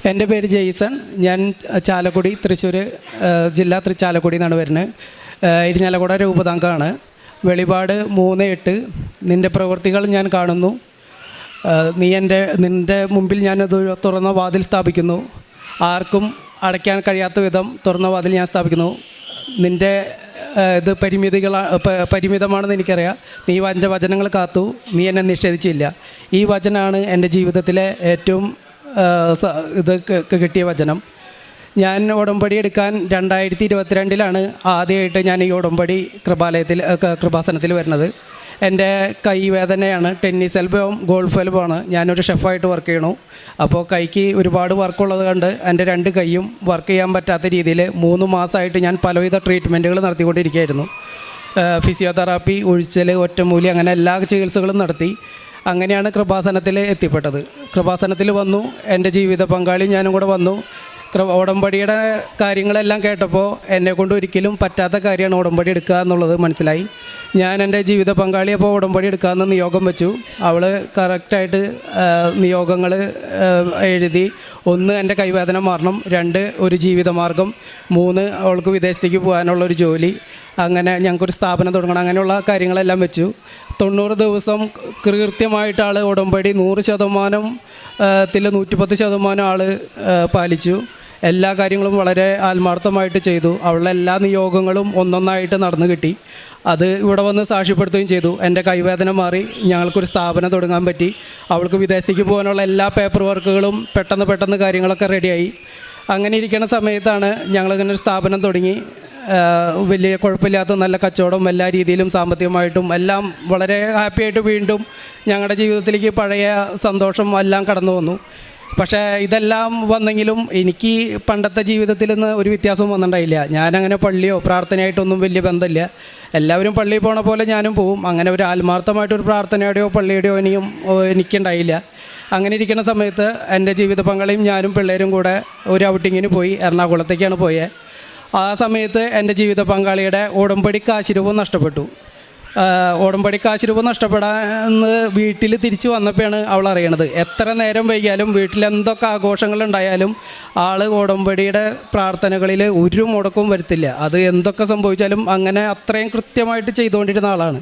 എൻ്റെ പേര് ജെയ്സൺ. ഞാൻ ചാലക്കുടി, തൃശ്ശൂർ ജില്ല ചാലക്കുടി എന്നാണ് വരുന്നത്. ഇരിഞ്ഞാലക്കുട രൂപതാംഗമാണ്. വെളിപാട് 3:8. നിൻ്റെ പ്രവൃത്തികൾ ഞാൻ കാണുന്നു. നിൻ്റെ മുമ്പിൽ ഞാനത് തുറന്ന വാതിൽ സ്ഥാപിക്കുന്നു. ആർക്കും അടയ്ക്കാൻ കഴിയാത്ത വിധം തുറന്ന വാതിൽ ഞാൻ സ്ഥാപിക്കുന്നു. നിൻ്റെ ഇത് പരിമിതമാണെന്ന് എനിക്കറിയാം. നീ എൻ്റെ വചനങ്ങൾ കാത്തു, നീ എന്നെ നിഷേധിച്ചില്ല. ഈ വചനമാണ് എൻ്റെ ജീവിതത്തിലെ ഏറ്റവും കിട്ടിയ വചനം. ഞാൻ ഉടമ്പടി എടുക്കാൻ 2022 ആദ്യമായിട്ട് ഞാൻ ഈ ഉടമ്പടി കൃപാസനത്തിൽ വരുന്നത്. എൻ്റെ കൈവേദനയാണ്. Tennis എൽബോവും golf എൽബോവാണ്. ഞാനൊരു ഷെഫായിട്ട് വർക്ക് ചെയ്യണു. അപ്പോൾ കൈക്ക് ഒരുപാട് വർക്കുള്ളത് കൊണ്ട് എൻ്റെ 2 കൈയും വർക്ക് ചെയ്യാൻ പറ്റാത്ത രീതിയിൽ 3 മാസമായിട്ട് ഞാൻ പലവിധ ട്രീറ്റ്മെൻറ്റുകൾ നടത്തിക്കൊണ്ടിരിക്കുകയായിരുന്നു. ഫിസിയോതെറാപ്പി, ഉഴിച്ചൽ, ഒറ്റമൂലി, അങ്ങനെ എല്ലാ ചികിത്സകളും നടത്തി. അങ്ങനെയാണ് കൃപാസനത്തിൽ എത്തിപ്പെട്ടത്. കൃപാസനത്തിൽ വന്നു. എൻ്റെ ജീവിത പങ്കാളി ഞാനും കൂടെ വന്നു. ഉടമ്പടിയുടെ കാര്യങ്ങളെല്ലാം കേട്ടപ്പോൾ എന്നെക്കൊണ്ട് ഒരിക്കലും പറ്റാത്ത കാര്യമാണ് ഉടമ്പടി എടുക്കുക എന്നുള്ളത് മനസ്സിലായി. ഞാൻ എൻ്റെ ജീവിത പങ്കാളി അപ്പോൾ ഉടമ്പടി എടുക്കാമെന്ന് നിയോഗം വെച്ചു. അവൾ കറക്റ്റായിട്ട് നിയോഗങ്ങൾ എഴുതി. 1 എൻ്റെ കൈവേദന മാറണം, 2 ഒരു ജീവിതമാർഗം, 3 അവൾക്ക് വിദേശത്തേക്ക് പോകാനുള്ളൊരു ജോലി, അങ്ങനെ ഞങ്ങൾക്കൊരു സ്ഥാപനം തുടങ്ങണം. അങ്ങനെയുള്ള കാര്യങ്ങളെല്ലാം വെച്ചു. 90 ദിവസം കൃത്യമായിട്ട് ആൾ ഉടമ്പടി 100% 110% ആൾ പാലിച്ചു. എല്ലാ കാര്യങ്ങളും വളരെ ആത്മാർത്ഥമായിട്ട് ചെയ്തു. അവളുടെ എല്ലാ നിയോഗങ്ങളും ഒന്നൊന്നായിട്ട് നടന്നു കിട്ടി. അത് ഇവിടെ വന്ന് സാക്ഷ്യപ്പെടുത്തുകയും ചെയ്തു. എൻ്റെ കൈവേദന മാറി, ഞങ്ങൾക്കൊരു സ്ഥാപനം തുടങ്ങാൻ പറ്റി. അവൾക്ക് വിദേശത്തേക്ക് പോകാനുള്ള എല്ലാ പേപ്പർ വർക്കുകളും പെട്ടെന്ന് കാര്യങ്ങളൊക്കെ റെഡിയായി. അങ്ങനെ ഇരിക്കുന്ന സമയത്താണ് ഞങ്ങളിങ്ങനെ ഒരു സ്ഥാപനം തുടങ്ങി. വലിയ കുഴപ്പമില്ലാത്ത നല്ല കച്ചവടം, എല്ലാ രീതിയിലും സാമ്പത്തികമായിട്ടും എല്ലാം വളരെ ഹാപ്പിയായിട്ട് വീണ്ടും ഞങ്ങളുടെ ജീവിതത്തിലേക്ക് പഴയ സന്തോഷം എല്ലാം കടന്നു വന്നു. പക്ഷേ ഇതെല്ലാം വന്നെങ്കിലും എനിക്ക് പണ്ടത്തെ ജീവിതത്തിൽ നിന്ന് ഒരു വ്യത്യാസവും വന്നിട്ടുണ്ടായില്ല. ഞാനങ്ങനെ പള്ളിയോ പ്രാർത്ഥനയായിട്ടൊന്നും വലിയ ബന്ധമില്ല. എല്ലാവരും പള്ളിയിൽ പോണ പോലെ ഞാനും പോവും. അങ്ങനെ ഒരു ആത്മാർത്ഥമായിട്ടൊരു പ്രാർത്ഥനയുടെയോ പള്ളിയുടെയോ എനിക്കുണ്ടായില്ല. അങ്ങനെ ഇരിക്കുന്ന സമയത്ത് എൻ്റെ ജീവിത പങ്കാളിയും ഞാനും പിള്ളേരും കൂടെ ഒരു ഔട്ടിങ്ങിന് പോയി. എറണാകുളത്തേക്കാണ് പോയത്. ആ സമയത്ത് എൻ്റെ ജീവിത പങ്കാളിയുടെ ഉടമ്പടിക്ക് ആശീർവാദം നഷ്ടപ്പെട്ടു. ഉടമ്പടിക്ക് ആശീർവാദം നഷ്ടപ്പെടാന്ന് വീട്ടിൽ തിരിച്ച് വന്നപ്പോഴാണ് അവൾ അറിയണത്. എത്ര നേരം വൈകിയാലും വീട്ടിലെന്തൊക്കെ ആഘോഷങ്ങളുണ്ടായാലും ആൾ ഉടമ്പടിയുടെ പ്രാർത്ഥനകളിൽ ഒരു മുടക്കവും വരുത്തില്ല. അത് എന്തൊക്കെ സംഭവിച്ചാലും അങ്ങനെ അത്രയും കൃത്യമായിട്ട് ചെയ്തുകൊണ്ടിരുന്ന ആളാണ്.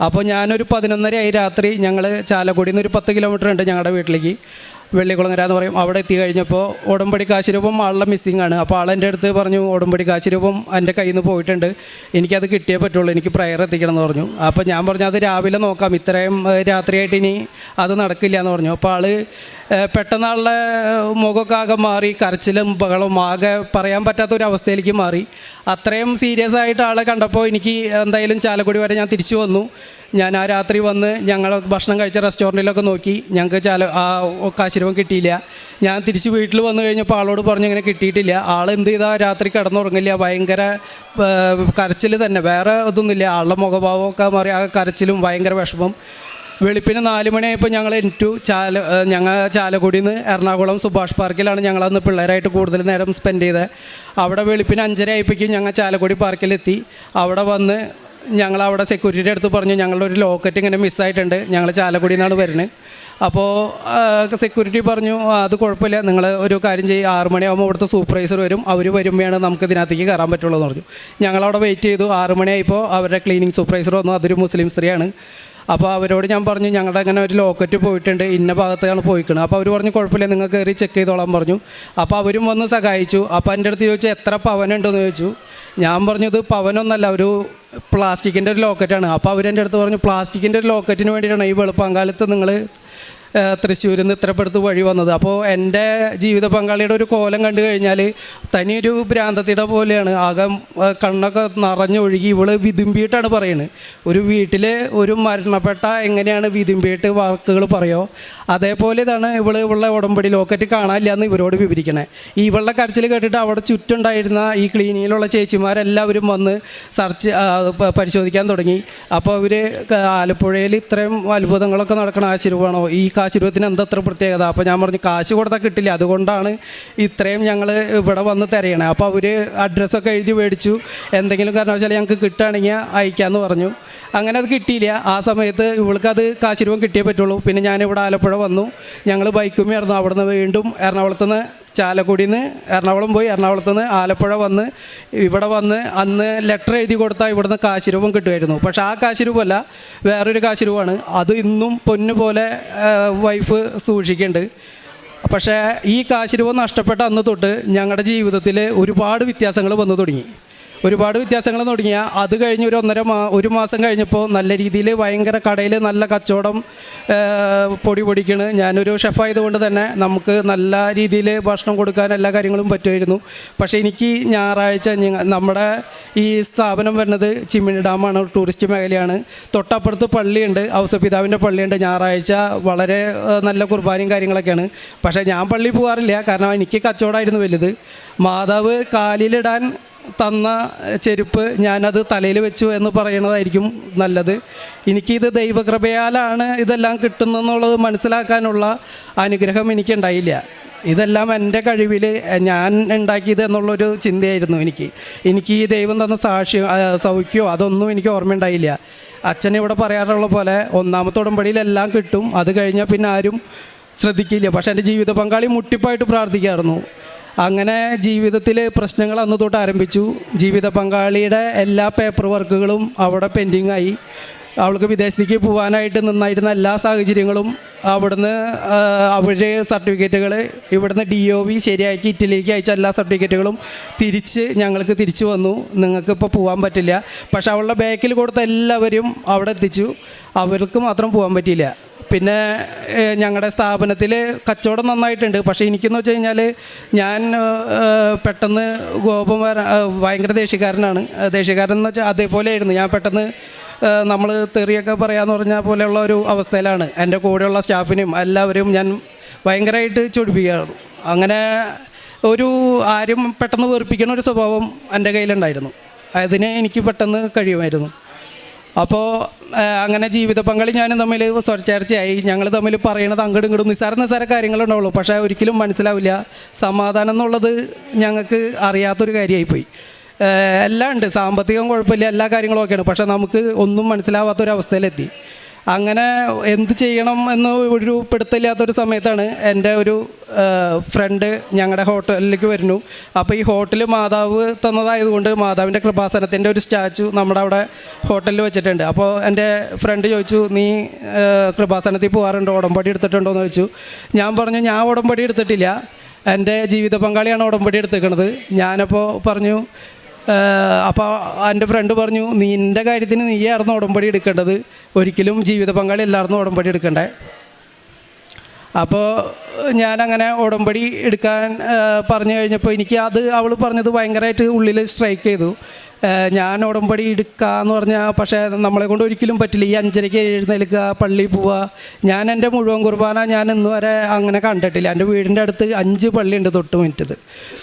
അപ്പോൾ ഞാനൊരു 11:30 രാത്രി, ഞങ്ങൾ ചാലക്കുടിയിൽ നിന്ന് ഒരു 10 കിലോമീറ്റർ ഉണ്ട് ഞങ്ങളുടെ വീട്ടിലേക്ക്, വെള്ളിക്കുളങ്ങര എന്ന് പറയും. അവിടെ എത്തി കഴിഞ്ഞപ്പോൾ ഉടമ്പടി കാശുരൂപം ആളുടെ മിസ്സിംഗ് ആണ്. അപ്പോൾ ആളെൻ്റെ അടുത്ത് പറഞ്ഞു, ഉടമ്പടി കാശുരൂപം എൻ്റെ കയ്യിൽ നിന്ന് പോയിട്ടുണ്ട്, എനിക്കത് കിട്ടിയേ പറ്റുള്ളൂ, എനിക്ക് പ്രയർ എത്തിക്കണം എന്ന് പറഞ്ഞു. അപ്പോൾ ഞാൻ പറഞ്ഞു അത് രാവിലെ നോക്കാം, ഇത്രയും രാത്രിയായിട്ട് ഇനി അത് നടക്കില്ല എന്ന് പറഞ്ഞു. അപ്പോൾ ആൾ പെട്ടെന്ന് ആളുടെ മുഖമൊക്കെ ആകെ മാറി, കരച്ചിലും ബഹളവും ആകെ പറയാൻ പറ്റാത്തൊരവസ്ഥയിലേക്ക് മാറി. അത്രയും സീരിയസ് ആയിട്ട് ആളെ കണ്ടപ്പോൾ എനിക്ക് എന്തായാലും ചാലക്കുടി വരെ ഞാൻ തിരിച്ചു വന്നു. ഞാൻ ആ രാത്രി വന്ന് ഞങ്ങൾ ഭക്ഷണം കഴിച്ച റെസ്റ്റോറൻറ്റിലൊക്കെ നോക്കി, ഞങ്ങൾക്ക് കാശിരവം കിട്ടിയില്ല. ഞാൻ തിരിച്ച് വീട്ടിൽ വന്നു കഴിഞ്ഞപ്പോൾ ആളോട് പറഞ്ഞു ഇങ്ങനെ കിട്ടിയിട്ടില്ല. ആൾ എന്ത് ചെയ്താൽ രാത്രി കിടന്നുറങ്ങില്ല, ഭയങ്കര കരച്ചിൽ തന്നെ, വേറെ ഇതൊന്നുമില്ല. ആളുടെ മുഖഭാവമൊക്കെ മാറി, ആ കരച്ചിലും ഭയങ്കര വിഷമം. വെളുപ്പിന് 4 മണിയായപ്പോൾ ഞങ്ങൾ ഞങ്ങൾ ചാലക്കുടിയിൽ നിന്ന് എറണാകുളം സുഭാഷ് പാർക്കിലാണ് ഞങ്ങളന്ന് പിള്ളേരായിട്ട് കൂടുതൽ നേരം സ്പെൻഡ് ചെയ്തത്. അവിടെ വെളുപ്പിന് 5:30 ആയപ്പോഴേക്കും ഞങ്ങൾ ചാലക്കുടി പാർക്കിലെത്തി. അവിടെ വന്ന് ഞങ്ങളവിടെ സെക്യൂരിറ്റിയുടെ അടുത്ത് പറഞ്ഞു ഞങ്ങളുടെ ഒരു ലോക്കറ്റ് ഇങ്ങനെ മിസ്സായിട്ടുണ്ട്, ഞങ്ങൾ ചാലക്കുടിയിൽ നിന്നാണ് വരുന്നത്. അപ്പോൾ സെക്യൂരിറ്റി പറഞ്ഞു അത് കുഴപ്പമില്ല, നിങ്ങൾ ഒരു കാര്യം ചെയ്യും, 6 മണിയാകുമ്പോൾ ഇവിടുത്തെ സൂപ്പർവൈസർ വരും, അവർ വരുമ്പോഴാണ് നമുക്ക് ഇതിനകത്തേക്ക് കയറാൻ പറ്റുള്ളൂ എന്ന് പറഞ്ഞു. ഞങ്ങളവിടെ വെയിറ്റ് ചെയ്തു. 6 മണിയായപ്പോൾ അവരുടെ ക്ലീനിങ് സൂപ്പർവൈസർ വന്നു. അതൊരു മുസ്ലിം സ്ത്രീയാണ്. അപ്പോൾ അവരോട് ഞാൻ പറഞ്ഞു ഞങ്ങളുടെ അങ്ങനെ ഒരു ലോക്കറ്റ് പോയിട്ടുണ്ട്, ഇന്ന ഭാഗത്താണ് പോയിക്കുന്നത്. അപ്പോൾ അവർ പറഞ്ഞു കുഴപ്പമില്ല, നിങ്ങൾ കയറി ചെക്ക് ചെയ്തോളാൻ പറഞ്ഞു. അപ്പോൾ അവരും വന്ന് സഹായിച്ചു. അപ്പോൾ എൻ്റെ അടുത്ത് ചോദിച്ചു എത്ര പവനുണ്ടെന്ന് ചോദിച്ചു. ഞാൻ പറഞ്ഞത് പവനൊന്നല്ല, ഒരു പ്ലാസ്റ്റിക്കിൻ്റെ ഒരു ലോക്കറ്റാണ്. അപ്പോൾ അവരെൻ്റെ അടുത്ത് പറഞ്ഞു പ്ലാസ്റ്റിക്കിൻ്റെ ഒരു ലോക്കറ്റിന് വേണ്ടിയിട്ടാണ് ഈ വെളുപ്പാങ്കാലത്ത് നിങ്ങൾ തൃശ്ശൂരിൽ നിന്ന് ഇത്രപ്പെടുത്ത് വഴി വന്നത്. അപ്പോൾ എൻ്റെ ജീവിത പങ്കാളിയുടെ ഒരു കോലം കണ്ടു കഴിഞ്ഞാൽ തനിയൊരു ഭ്രാന്തത്തിയുടെ പോലെയാണ്. ആകെ കണ്ണൊക്കെ നിറഞ്ഞൊഴുകി ഇവള് വിതുമ്പിയിട്ടാണ് പറയുന്നത്. ഒരു വീട്ടിൽ ഒരു മരണപ്പെട്ട എങ്ങനെയാണ് വിതുമ്പിയിട്ട് വാക്കുകൾ പറയുമോ അതേപോലെ ഇതാണ് ഇവളുടെ ഉടമ്പടി ലോക്കറ്റ് കാണാനില്ല എന്ന് ഇവരോട് വിവരിക്കണേ. ഇവളുടെ കരച്ചിൽ കേട്ടിട്ട് അവിടെ ചുറ്റുണ്ടായിരുന്ന ഈ ക്ലീനിങ്ങിലുള്ള ചേച്ചിമാരെല്ലാവരും വന്ന് പരിശോധിക്കാൻ തുടങ്ങി. അപ്പോൾ അവർ ആലപ്പുഴയിൽ ഇത്രയും അത്ഭുതങ്ങളൊക്കെ നടക്കണ ആശീർവാണോ, ഈ കാശുരൂപത്തിന് എന്തത്ര പ്രത്യേകത? അപ്പോൾ ഞാൻ പറഞ്ഞു കാശ് കൊടുത്താൽ കിട്ടില്ല, അതുകൊണ്ടാണ് ഇത്രയും ഞങ്ങൾ ഇവിടെ വന്ന് തിരയണേ. അപ്പോൾ അവർ അഡ്രസ്സൊക്കെ എഴുതി മേടിച്ചു, എന്തെങ്കിലും കാരണവശാൽ ഞങ്ങൾക്ക് കിട്ടുകയാണെങ്കിൽ അയക്കാമെന്ന് പറഞ്ഞു. അങ്ങനെ അത് കിട്ടിയില്ല. ആ സമയത്ത് ഇവൾക്കത് കാശുരൂപം കിട്ടിയേ പറ്റുള്ളൂ. പിന്നെ ഞാനിവിടെ ആലപ്പുഴ വന്നു. ഞങ്ങൾ ബൈക്കുമായിരുന്നു. അവിടെ നിന്ന് വീണ്ടും എറണാകുളത്ത് നിന്ന് ചാലക്കുടിയിൽ നിന്ന് എറണാകുളം പോയി, എറണാകുളത്ത് നിന്ന് ആലപ്പുഴ വന്ന് ഇവിടെ വന്ന് അന്ന് ലെറ്റർ എഴുതി കൊടുത്താൽ ഇവിടുന്ന് കാശ് രൂപം കിട്ടുമായിരുന്നു. പക്ഷേ ആ കാശ് രൂപമല്ല, വേറൊരു കാശ് രൂപമാണ്. അത് ഇന്നും പൊന്നു പോലെ വൈഫ് സൂക്ഷിക്കുന്നുണ്ട്. പക്ഷേ ഈ കാശ് രൂപം നഷ്ടപ്പെട്ട അന്ന് തൊട്ട് ഞങ്ങളുടെ ജീവിതത്തിൽ ഒരുപാട് വ്യത്യാസങ്ങൾ വന്നു തുടങ്ങി. അത് കഴിഞ്ഞ് ഒരു മാസം കഴിഞ്ഞപ്പോൾ നല്ല രീതിയിൽ ഭയങ്കര കടയിൽ നല്ല കച്ചവടം പൊടിക്കണ്. ഞാനൊരു ഷെഫായതുകൊണ്ട് തന്നെ നമുക്ക് നല്ല രീതിയിൽ ഭക്ഷണം കൊടുക്കാൻ എല്ലാ കാര്യങ്ങളും പറ്റുമായിരുന്നു. പക്ഷേ എനിക്ക് ഞായറാഴ്ച നമ്മുടെ ഈ സ്ഥാപനം വരുന്നത് ചിമ്മിണി ഡാമാണ്, ടൂറിസ്റ്റ് മേഖലയാണ്. തൊട്ടപ്പുറത്ത് പള്ളിയുണ്ട്, ഔസപിതാവിൻ്റെ പള്ളിയുണ്ട്. ഞായറാഴ്ച വളരെ നല്ല കുർബാനയും കാര്യങ്ങളൊക്കെയാണ്. പക്ഷേ ഞാൻ പള്ളിയിൽ പോകാറില്ല, കാരണം എനിക്ക് കച്ചവടമായിരുന്നു വലുത്. മാതാവ് കാലിലിടാൻ തന്ന ചെരുപ്പ് ഞാനത് തലയിൽ വെച്ചു എന്ന് പറയുന്നതായിരിക്കും നല്ലത്. എനിക്കിത് ദൈവകൃപയാലാണ് ഇതെല്ലാം കിട്ടുന്നതെന്നുള്ളത് മനസ്സിലാക്കാനുള്ള അനുഗ്രഹം എനിക്കുണ്ടായില്ല. ഇതെല്ലാം എൻ്റെ കഴിവിൽ ഞാൻ ഉണ്ടാക്കിയത് എന്നുള്ളൊരു ചിന്തയായിരുന്നു എനിക്ക് ഈ ദൈവം തന്ന സൗഖ്യമോ അതൊന്നും എനിക്ക് ഓർമ്മയുണ്ടായില്ല. അച്ഛൻ ഇവിടെ പറയാറുള്ള പോലെ ഒന്നാമത്തെ ഉടമ്പടിയിലെല്ലാം കിട്ടും, അത് കഴിഞ്ഞാൽ പിന്നെ ആരും ശ്രദ്ധിക്കില്ല. പക്ഷേ എൻ്റെ ജീവിത പങ്കാളി മുട്ടിപ്പായിട്ട് പ്രാർത്ഥിക്കായിരുന്നു. അങ്ങനെ ജീവിതത്തിൽ പ്രശ്നങ്ങൾ അന്ന് തൊട്ട് ആരംഭിച്ചു. ജീവിത പങ്കാളിയുടെ എല്ലാ പേപ്പർ വർക്കുകളും അവിടെ പെൻഡിങ്ങായി. അവൾക്ക് വിദേശത്തേക്ക് പോകാനായിട്ട് നിന്നായിരുന്ന എല്ലാ സാഹചര്യങ്ങളും അവിടുന്ന് സർട്ടിഫിക്കറ്റുകൾ ഇവിടുന്ന് DOV ശരിയാക്കി ഇറ്റലിക്ക് അയച്ച എല്ലാ സർട്ടിഫിക്കറ്റുകളും ഞങ്ങൾക്ക് തിരിച്ചു വന്നു. നിങ്ങൾക്കിപ്പോൾ പോകാൻ പറ്റില്ല. പക്ഷേ അവളുടെ ബാക്കിൽ കൊടുത്ത എല്ലാവരും അവിടെ എത്തിച്ചു, അവർക്ക് മാത്രം പോകാൻ പറ്റിയില്ല. പിന്നെ ഞങ്ങളുടെ സ്ഥാപനത്തിൽ കച്ചവടം നന്നായിട്ടുണ്ട്. പക്ഷേ എനിക്കെന്ന് വെച്ച് കഴിഞ്ഞാൽ ഞാൻ പെട്ടെന്ന് ഭയങ്കര ദേഷ്യക്കാരനാണ്. ദേഷ്യക്കാരൻ എന്ന് വെച്ചാൽ അതേപോലെയായിരുന്നു. ഞാൻ പെട്ടെന്ന് നമ്മൾ തെറിയൊക്കെ പറയാമെന്ന് പറഞ്ഞാൽ പോലെയുള്ള ഒരു അവസ്ഥയിലാണ്. എൻ്റെ കൂടെയുള്ള സ്റ്റാഫിനും എല്ലാവരും ഞാൻ ഭയങ്കരമായിട്ട് ചൊടിപ്പിക്കുകയായിരുന്നു. അങ്ങനെ ആരും പെട്ടെന്ന് വെറുപ്പിക്കുന്ന ഒരു സ്വഭാവം എൻ്റെ കയ്യിലുണ്ടായിരുന്നു. അതിന് എനിക്ക് പെട്ടെന്ന് കഴിയുമായിരുന്നു. അപ്പോൾ അങ്ങനെ ജീവിത പങ്കാളി ഞാനും തമ്മിൽ സ്വരച്ചേർച്ചയായി. ഞങ്ങൾ തമ്മിൽ പറയണത് അങ്ങോട്ടും ഇങ്ങോട്ടും നിസ്സാര കാര്യങ്ങളുണ്ടാവുള്ളൂ, പക്ഷേ ഒരിക്കലും മനസ്സിലാവില്ല. സമാധാനം എന്നുള്ളത് ഞങ്ങൾക്ക് അറിയാത്തൊരു കാര്യമായിപ്പോയി. എല്ലാം ഉണ്ട്, സാമ്പത്തികം കുഴപ്പമില്ല, എല്ലാ കാര്യങ്ങളും ഒക്കെയാണ്, പക്ഷേ നമുക്ക് ഒന്നും മനസ്സിലാവാത്തൊരവസ്ഥയിലെത്തി. അങ്ങനെ എന്ത് ചെയ്യണം എന്ന് ഒരു പിടുത്തമില്ലാത്തൊരു സമയത്താണ് എൻ്റെ ഒരു ഫ്രണ്ട് ഞങ്ങളുടെ ഹോട്ടലിലേക്ക് വരുന്നു. അപ്പോൾ ഈ ഹോട്ടൽ മാതാവ് തന്നതായതുകൊണ്ട് മാതാവിൻ്റെ കൃപാസനത്തിൻ്റെ ഒരു സ്റ്റാച്ചു നമ്മുടെ അവിടെ ഹോട്ടലിൽ വെച്ചിട്ടുണ്ട്. അപ്പോൾ എൻ്റെ ഫ്രണ്ട് ചോദിച്ചു, നീ കൃപാസനത്തിൽ പോകാറുണ്ടോ, ഉടമ്പടി എടുത്തിട്ടുണ്ടോ എന്ന് ചോദിച്ചു. ഞാൻ പറഞ്ഞു, ഞാൻ ഉടമ്പടി എടുത്തിട്ടില്ല, എൻ്റെ ജീവിത പങ്കാളിയാണ് ഉടമ്പടി എടുത്തിരിക്കുന്നത്. ഞാനപ്പോൾ പറഞ്ഞു, അപ്പോൾ എൻ്റെ ഫ്രണ്ട് പറഞ്ഞു, നിൻ്റെ കാര്യത്തിന് നീയായിരുന്നു ഉടമ്പടി എടുക്കേണ്ടത്, ഒരിക്കലും ജീവിത പങ്കാളി എല്ലാവർക്കും ഉടമ്പടി എടുക്കണ്ടേ. അപ്പോൾ ഞാനങ്ങനെ ഉടമ്പടി എടുക്കാൻ പറഞ്ഞു കഴിഞ്ഞപ്പോൾ അവൾ പറഞ്ഞത് ഭയങ്കരമായിട്ട് ഉള്ളിൽ സ്ട്രൈക്ക് ചെയ്തു. ഞാൻ ഉടമ്പടി എടുക്കാമെന്ന് പറഞ്ഞാൽ പക്ഷേ നമ്മളെ കൊണ്ട് ഒരിക്കലും പറ്റില്ല. ഈ 5:30 എഴുന്നേൽക്കുക, പള്ളിയിൽ പോവുക. ഞാൻ എൻ്റെ മുഴുവൻ കുർബാന ഞാൻ ഇന്ന് വരെ അങ്ങനെ കണ്ടിട്ടില്ല. എൻ്റെ വീടിൻ്റെ അടുത്ത് 5 പള്ളിയുണ്ട് തൊട്ട് മിനിറ്റത്.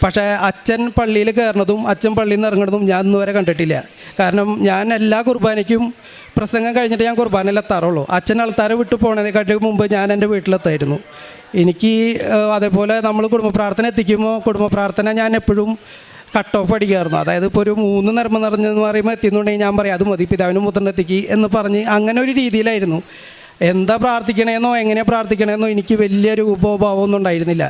പക്ഷേ അച്ഛൻ പള്ളിയിൽ കയറുന്നതും അച്ഛൻ പള്ളിയിൽ നിന്ന് ഇറങ്ങുന്നതും ഞാൻ ഇന്ന് വരെ കണ്ടിട്ടില്ല. കാരണം ഞാൻ എല്ലാ കുർബാനയ്ക്കും പ്രസംഗം കഴിഞ്ഞിട്ട് ഞാൻ കുർബാനയിൽ എത്താറുള്ളൂ. അച്ഛൻ ആൾക്കാരെ വിട്ടു പോകുന്നതിനെക്കാട്ടും മുമ്പ് ഞാൻ എൻ്റെ വീട്ടിലെത്തായിരുന്നു. എനിക്ക് അതേപോലെ നമ്മൾ കുടുംബ പ്രാർത്ഥന എത്തിക്കുമ്പോൾ കുടുംബ പ്രാർത്ഥന ഞാൻ എപ്പോഴും കട്ട് ഓഫ് അടിക്കായിരുന്നു. അതായത് ഇപ്പോൾ ഒരു 3 നർമ്മം നിറഞ്ഞെന്ന് പറയുമ്പോൾ എത്തിയെന്നുണ്ടെങ്കിൽ ഞാൻ പറയും അത് മതി, പിതാവിനും പുത്രനും എത്തിക്കി എന്ന് പറഞ്ഞ് അങ്ങനെ ഒരു രീതിയിലായിരുന്നു. എന്താ പ്രാർത്ഥിക്കണേന്നോ എങ്ങനെയാണ് പ്രാർത്ഥിക്കണേന്നോ എനിക്ക് വലിയൊരു ഉപഭാവമൊന്നും ഉണ്ടായിരുന്നില്ല.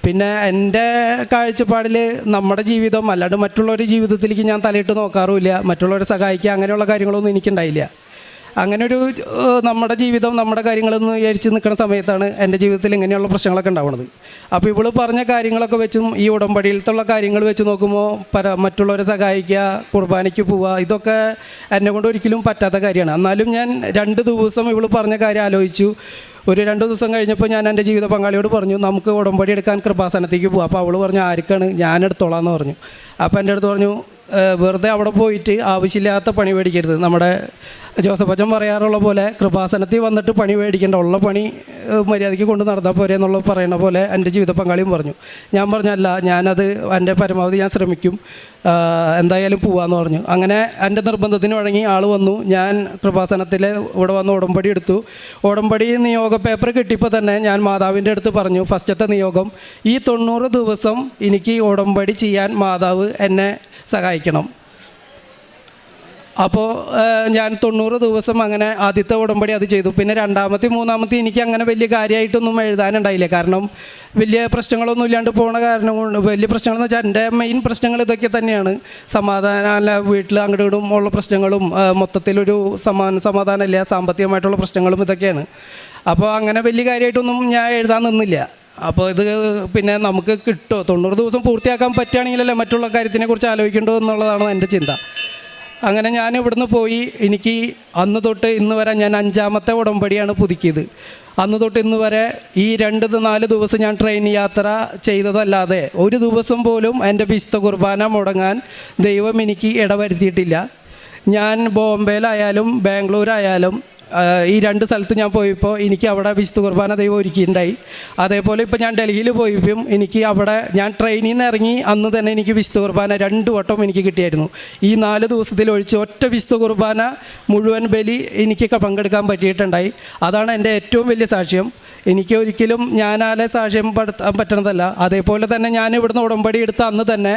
പിന്നെ എൻ്റെ കാഴ്ചപ്പാടിൽ നമ്മുടെ ജീവിതം അല്ലാണ്ട് മറ്റുള്ളവരുടെ ജീവിതത്തിലേക്ക് ഞാൻ തലയിട്ട് നോക്കാറുമില്ല. മറ്റുള്ളവരെ സഹായിക്കുക അങ്ങനെയുള്ള കാര്യങ്ങളൊന്നും എനിക്കുണ്ടായില്ല. അങ്ങനൊരു നമ്മുടെ ജീവിതം നമ്മുടെ കാര്യങ്ങളൊന്ന് ഏഴിച്ച് നിൽക്കുന്ന സമയത്താണ് എൻ്റെ ജീവിതത്തിൽ ഇങ്ങനെയുള്ള പ്രശ്നങ്ങളൊക്കെ ഉണ്ടാവുന്നത്. അപ്പോൾ ഇവൾ പറഞ്ഞ കാര്യങ്ങളൊക്കെ വെച്ചും ഈ ഉടമ്പടിയിലത്തുള്ള കാര്യങ്ങൾ വെച്ച് നോക്കുമ്പോൾ മറ്റുള്ളവരെ സഹായിക്കുക, കുർബാനയ്ക്ക് പോവുക, ഇതൊക്കെ എന്നെ കൊണ്ട് ഒരിക്കലും പറ്റാത്ത കാര്യമാണ്. എന്നാലും ഞാൻ 2 ദിവസം ഇവൾ പറഞ്ഞ കാര്യം ആലോചിച്ചു. ഒരു 2 ദിവസം കഴിഞ്ഞപ്പോൾ ഞാൻ എൻ്റെ ജീവിത പങ്കാളിയോട് പറഞ്ഞു, നമുക്ക് ഉടമ്പടി എടുക്കാൻ കൃപാസനത്തേക്ക് പോകാം. അപ്പോൾ അവൾ പറഞ്ഞു, ആർക്കാണ്, ഞാൻ എടുത്തോളാം എന്ന് പറഞ്ഞു. അപ്പോൾ എൻ്റെ അടുത്ത് പറഞ്ഞു, വെറുതെ അവിടെ പോയിട്ട് ആവശ്യമില്ലാത്ത പണി മേടിക്കരുത്. നമ്മുടെ ജോസഫ് അച്ഛൻ പറയാറുള്ള പോലെ കൃപാസനത്തിൽ വന്നിട്ട് പണി മേടിക്കേണ്ട, ഉള്ള പണി മര്യാദയ്ക്ക് കൊണ്ട് നടന്നാൽ പോരെ എന്നുള്ള പറയുന്ന പോലെ എൻ്റെ ജീവിത പങ്കാളിയും പറഞ്ഞു. ഞാൻ പറഞ്ഞല്ല, ഞാനത് എൻ്റെ പരമാവധി ഞാൻ ശ്രമിക്കും, എന്തായാലും പോവാമെന്ന് പറഞ്ഞു. അങ്ങനെ എൻ്റെ നിർബന്ധത്തിന് വഴങ്ങി ആൾ വന്നു. ഞാൻ കൃപാസനത്തിൽ ഇവിടെ വന്ന് ഉടമ്പടി എടുത്തു. ഉടമ്പടി നിയോഗ പേപ്പർ കിട്ടിയപ്പോൾ തന്നെ ഞാൻ മാതാവിൻ്റെ അടുത്ത് പറഞ്ഞു, ഫസ്റ്റത്തെ നിയോഗം ഈ 90 ദിവസം എനിക്ക് ഉടമ്പടി ചെയ്യാൻ മാതാവ് എന്നെ സഹായിക്കണം. അപ്പോൾ ഞാൻ 90 ദിവസം അങ്ങനെ ആദ്യത്തെ ഉടമ്പടി അത് ചെയ്തു. പിന്നെ രണ്ടാമത്തെ മൂന്നാമത്തെ എനിക്ക് അങ്ങനെ വലിയ കാര്യമായിട്ടൊന്നും എഴുതാനുണ്ടായില്ല. കാരണം വലിയ പ്രശ്നങ്ങളൊന്നും ഇല്ലാണ്ട് പോണ കാരണം കൊണ്ട് വലിയ പ്രശ്നങ്ങളെന്ന് വെച്ചാൽ എൻ്റെ മെയിൻ പ്രശ്നങ്ങൾ ഇതൊക്കെ തന്നെയാണ്. സമാധാനമല്ല, വീട്ടിൽ അങ്ങോട്ടും ഇങ്ങോട്ടും ഉള്ള പ്രശ്നങ്ങളും മൊത്തത്തിലൊരു സമാധാനമില്ല, സാമ്പത്തികമായിട്ടുള്ള പ്രശ്നങ്ങളും ഇതൊക്കെയാണ്. അപ്പോൾ അങ്ങനെ വലിയ കാര്യമായിട്ടൊന്നും ഞാൻ എഴുതാൻ നിന്നില്ല. അപ്പോൾ ഇത് പിന്നെ നമുക്ക് കിട്ടുമോ, 90 ദിവസം പൂർത്തിയാക്കാൻ പറ്റുകയാണെങ്കിലല്ലേ മറ്റുള്ള കാര്യത്തിനെക്കുറിച്ച് ആലോചിക്കേണ്ടോ എന്നുള്ളതാണ് എൻ്റെ ചിന്ത. അങ്ങനെ ഞാൻ ഇവിടുന്ന് പോയി. എനിക്ക് അന്ന് തൊട്ട് ഇന്ന് വരെ ഞാൻ 5ാമത്തെ ഉടമ്പടിയാണ് പുതുക്കിയത്. അന്ന് തൊട്ട് ഇന്ന് വരെ ഈ 2-4 ദിവസം ഞാൻ ട്രെയിൻ യാത്ര ചെയ്തതല്ലാതെ ഒരു ദിവസം പോലും എൻ്റെ വിശുദ്ധ കുർബാന മുടങ്ങാൻ ദൈവം എനിക്ക് ഇടവരുത്തിയിട്ടില്ല. ഞാൻ ബോംബെയിലായാലും ബാംഗ്ലൂരായാലും ഈ 2 സ്ഥലത്ത് ഞാൻ പോയപ്പോൾ എനിക്ക് അവിടെ വിശുദ്ധ കുർബാന ദൈവം ഒരുക്കിയിട്ടുണ്ടായി. അതേപോലെ ഇപ്പോൾ ഞാൻ ഡൽഹിയിൽ പോയപ്പോൾ എനിക്ക് അവിടെ ഞാൻ ട്രെയിനിൽ നിന്ന് ഇറങ്ങി അന്ന് തന്നെ എനിക്ക് വിശുദ്ധ കുർബാന 2 വട്ടം എനിക്ക് കിട്ടിയായിരുന്നു. ഈ 4 ദിവസത്തിൽ ഒഴിച്ച് ഒറ്റ വിശുദ്ധ കുർബാന മുഴുവൻ ബലി എനിക്ക് പങ്കെടുക്കാൻ പറ്റിയിട്ടുണ്ടായി. അതാണ് എൻ്റെ ഏറ്റവും വലിയ സാക്ഷ്യം. എനിക്ക് ഒരിക്കലും ഞാനാലെ സാക്ഷ്യം പെടുത്താൻ പറ്റണതല്ല. അതേപോലെ തന്നെ ഞാൻ ഇവിടുന്ന് ഉടമ്പടി എടുത്ത അന്ന് തന്നെ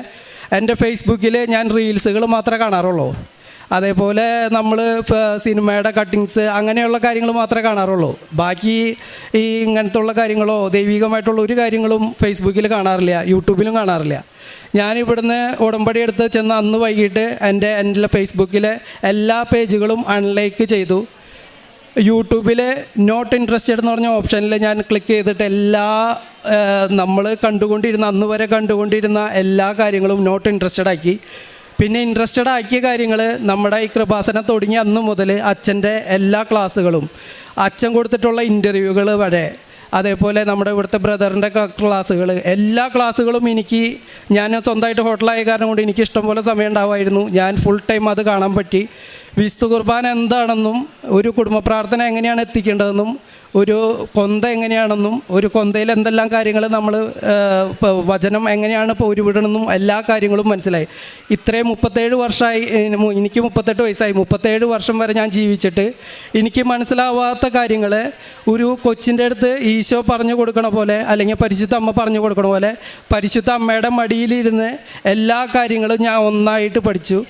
എൻ്റെ ഫേസ്ബുക്കിൽ ഞാൻ റീൽസുകൾ മാത്രമേ കാണാറുള്ളൂ. അതേപോലെ നമ്മൾ സിനിമയുടെ കട്ടിങ്സ് അങ്ങനെയുള്ള കാര്യങ്ങൾ മാത്രമേ കാണാറുള്ളൂ. ബാക്കി ഈ ഇങ്ങനത്തുള്ള കാര്യങ്ങളോ ദൈവികമായിട്ടുള്ള ഒരു കാര്യങ്ങളും ഫേസ്ബുക്കിൽ കാണാറില്ല, യൂട്യൂബിലും കാണാറില്ല. ഞാനിവിടുന്ന് ഉടമ്പടി എടുത്ത് ചെന്ന് അന്ന് വൈകിട്ട് എൻ്റെ ഫേസ്ബുക്കിലെ എല്ലാ പേജുകളും അൺലൈക്ക് ചെയ്തു. യൂട്യൂബിൽ നോട്ട് ഇൻട്രസ്റ്റഡ് എന്ന് പറഞ്ഞ ഓപ്ഷനിൽ ഞാൻ ക്ലിക്ക് ചെയ്തിട്ട് എല്ലാ നമ്മൾ അന്ന് വരെ കണ്ടുകൊണ്ടിരുന്ന എല്ലാ കാര്യങ്ങളും നോട്ട് ഇൻട്രസ്റ്റഡ് ആക്കി. പിന്നെ ഇൻട്രസ്റ്റഡ് ആക്കിയ കാര്യങ്ങൾ നമ്മുടെ ഈ കൃപാസനം തുടങ്ങി അന്ന് മുതൽ അച്ഛൻ്റെ എല്ലാ ക്ലാസ്സുകളും, അച്ഛൻ കൊടുത്തിട്ടുള്ള ഇൻ്റർവ്യൂകൾ വരെ, അതേപോലെ നമ്മുടെ ഇവിടുത്തെ ബ്രദറിൻ്റെ ക്ലാസ്സുകൾ, എല്ലാ ക്ലാസ്സുകളും എനിക്ക്, ഞാൻ സ്വന്തമായിട്ട് ഹോട്ടലായ കാരണം കൊണ്ട് എനിക്ക് ഇഷ്ടംപോലെ സമയം ഉണ്ടാവുമായിരുന്നു. ഞാൻ ഫുൾ ടൈം അത് കാണാൻ പറ്റി. വിശുദ്ധ കുർബാന എന്താണെന്നും ഒരു കുടുംബ പ്രാർത്ഥന എങ്ങനെയാണ് എത്തിക്കേണ്ടതെന്നും ഒരു കൊന്ത എങ്ങനെയാണെന്നും ഒരു കൊന്തയിൽ എന്തെല്ലാം കാര്യങ്ങൾ നമ്മൾ വചനം എങ്ങനെയാണ് ഇപ്പോൾ ഉരുവിടണമെന്നും എല്ലാ കാര്യങ്ങളും മനസ്സിലായി. ഇത്രയും 37 വർഷമായി, എനിക്ക് 38 വയസ്സായി. 37 വർഷം വരെ ഞാൻ ജീവിച്ചിട്ട് എനിക്ക് മനസ്സിലാവാത്ത കാര്യങ്ങൾ ഒരു കൊച്ചിൻ്റെ അടുത്ത് ഈശോ പറഞ്ഞു കൊടുക്കണ പോലെ, അല്ലെങ്കിൽ പരിശുദ്ധ അമ്മ പറഞ്ഞു കൊടുക്കണ പോലെ പരിശുദ്ധ അമ്മയുടെ മടിയിലിരുന്ന് എല്ലാ കാര്യങ്ങളും ഞാൻ ഒന്നായിട്ട് പഠിച്ചു.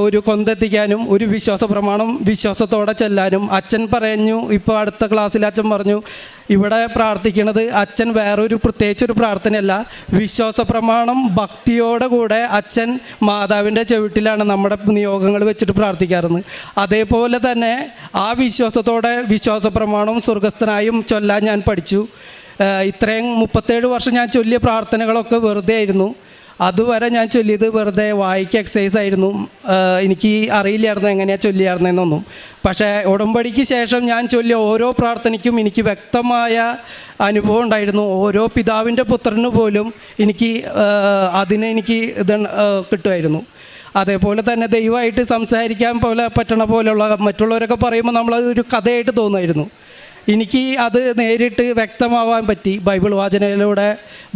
ഒരു കൊന്തെത്തിക്കാനും ഒരു വിശ്വാസ പ്രമാണം വിശ്വാസത്തോടെ ചെല്ലാനും. അച്ഛൻ പറഞ്ഞു, ഇപ്പോൾ അടുത്ത ക്ലാസ്സിൽ അച്ഛൻ പറഞ്ഞു, ഇവിടെ പ്രാർത്ഥിക്കണത് അച്ഛൻ വേറൊരു പ്രത്യേകിച്ചൊരു പ്രാർത്ഥനയല്ല, വിശ്വാസ പ്രമാണം ഭക്തിയോടെ കൂടെ അച്ഛൻ മാതാവിൻ്റെ ചവിട്ടിലാണ് നമ്മുടെ നിയോഗങ്ങൾ വെച്ചിട്ട് പ്രാർത്ഥിക്കാറുണ്ട്. അതേപോലെ തന്നെ ആ വിശ്വാസത്തോടെ വിശ്വാസ പ്രമാണം സ്വർഗസ്ഥനായും ചൊല്ലാൻ ഞാൻ പഠിച്ചു. ഇത്രയും 37 വർഷം ഞാൻ ചൊല്ലിയ പ്രാർത്ഥനകളൊക്കെ വെറുതെ ആയിരുന്നു. അതുവരെ ഞാൻ ചൊല്ലിയത് വെറുതെ വായിക്ക് എക്സസൈസ് ആയിരുന്നു. എനിക്ക് അറിയില്ലായിരുന്നു എങ്ങനെയാണ് ചൊല്ലിയായിരുന്നതെന്നൊന്നും. പക്ഷേ ഉടമ്പടിക്ക് ശേഷം ഞാൻ ചൊല്ലിയ ഓരോ പ്രാർത്ഥനയ്ക്കും എനിക്ക് വ്യക്തമായ അനുഭവം ഉണ്ടായിരുന്നു. ഓരോ പിതാവിൻ്റെ പുത്രന് പോലും എനിക്ക് എനിക്ക് ഇത് കിട്ടുമായിരുന്നു. അതേപോലെ തന്നെ ദൈവമായിട്ട് സംസാരിക്കാൻ പറ്റണ പോലെയുള്ള മറ്റുള്ളവരൊക്കെ പറയുമ്പോൾ നമ്മളതൊരു കഥയായിട്ട് തോന്നുമായിരുന്നു. എനിക്ക് അത് നേരിട്ട് വ്യക്തമാവാൻ പറ്റി. ബൈബിൾ വാചനയിലൂടെ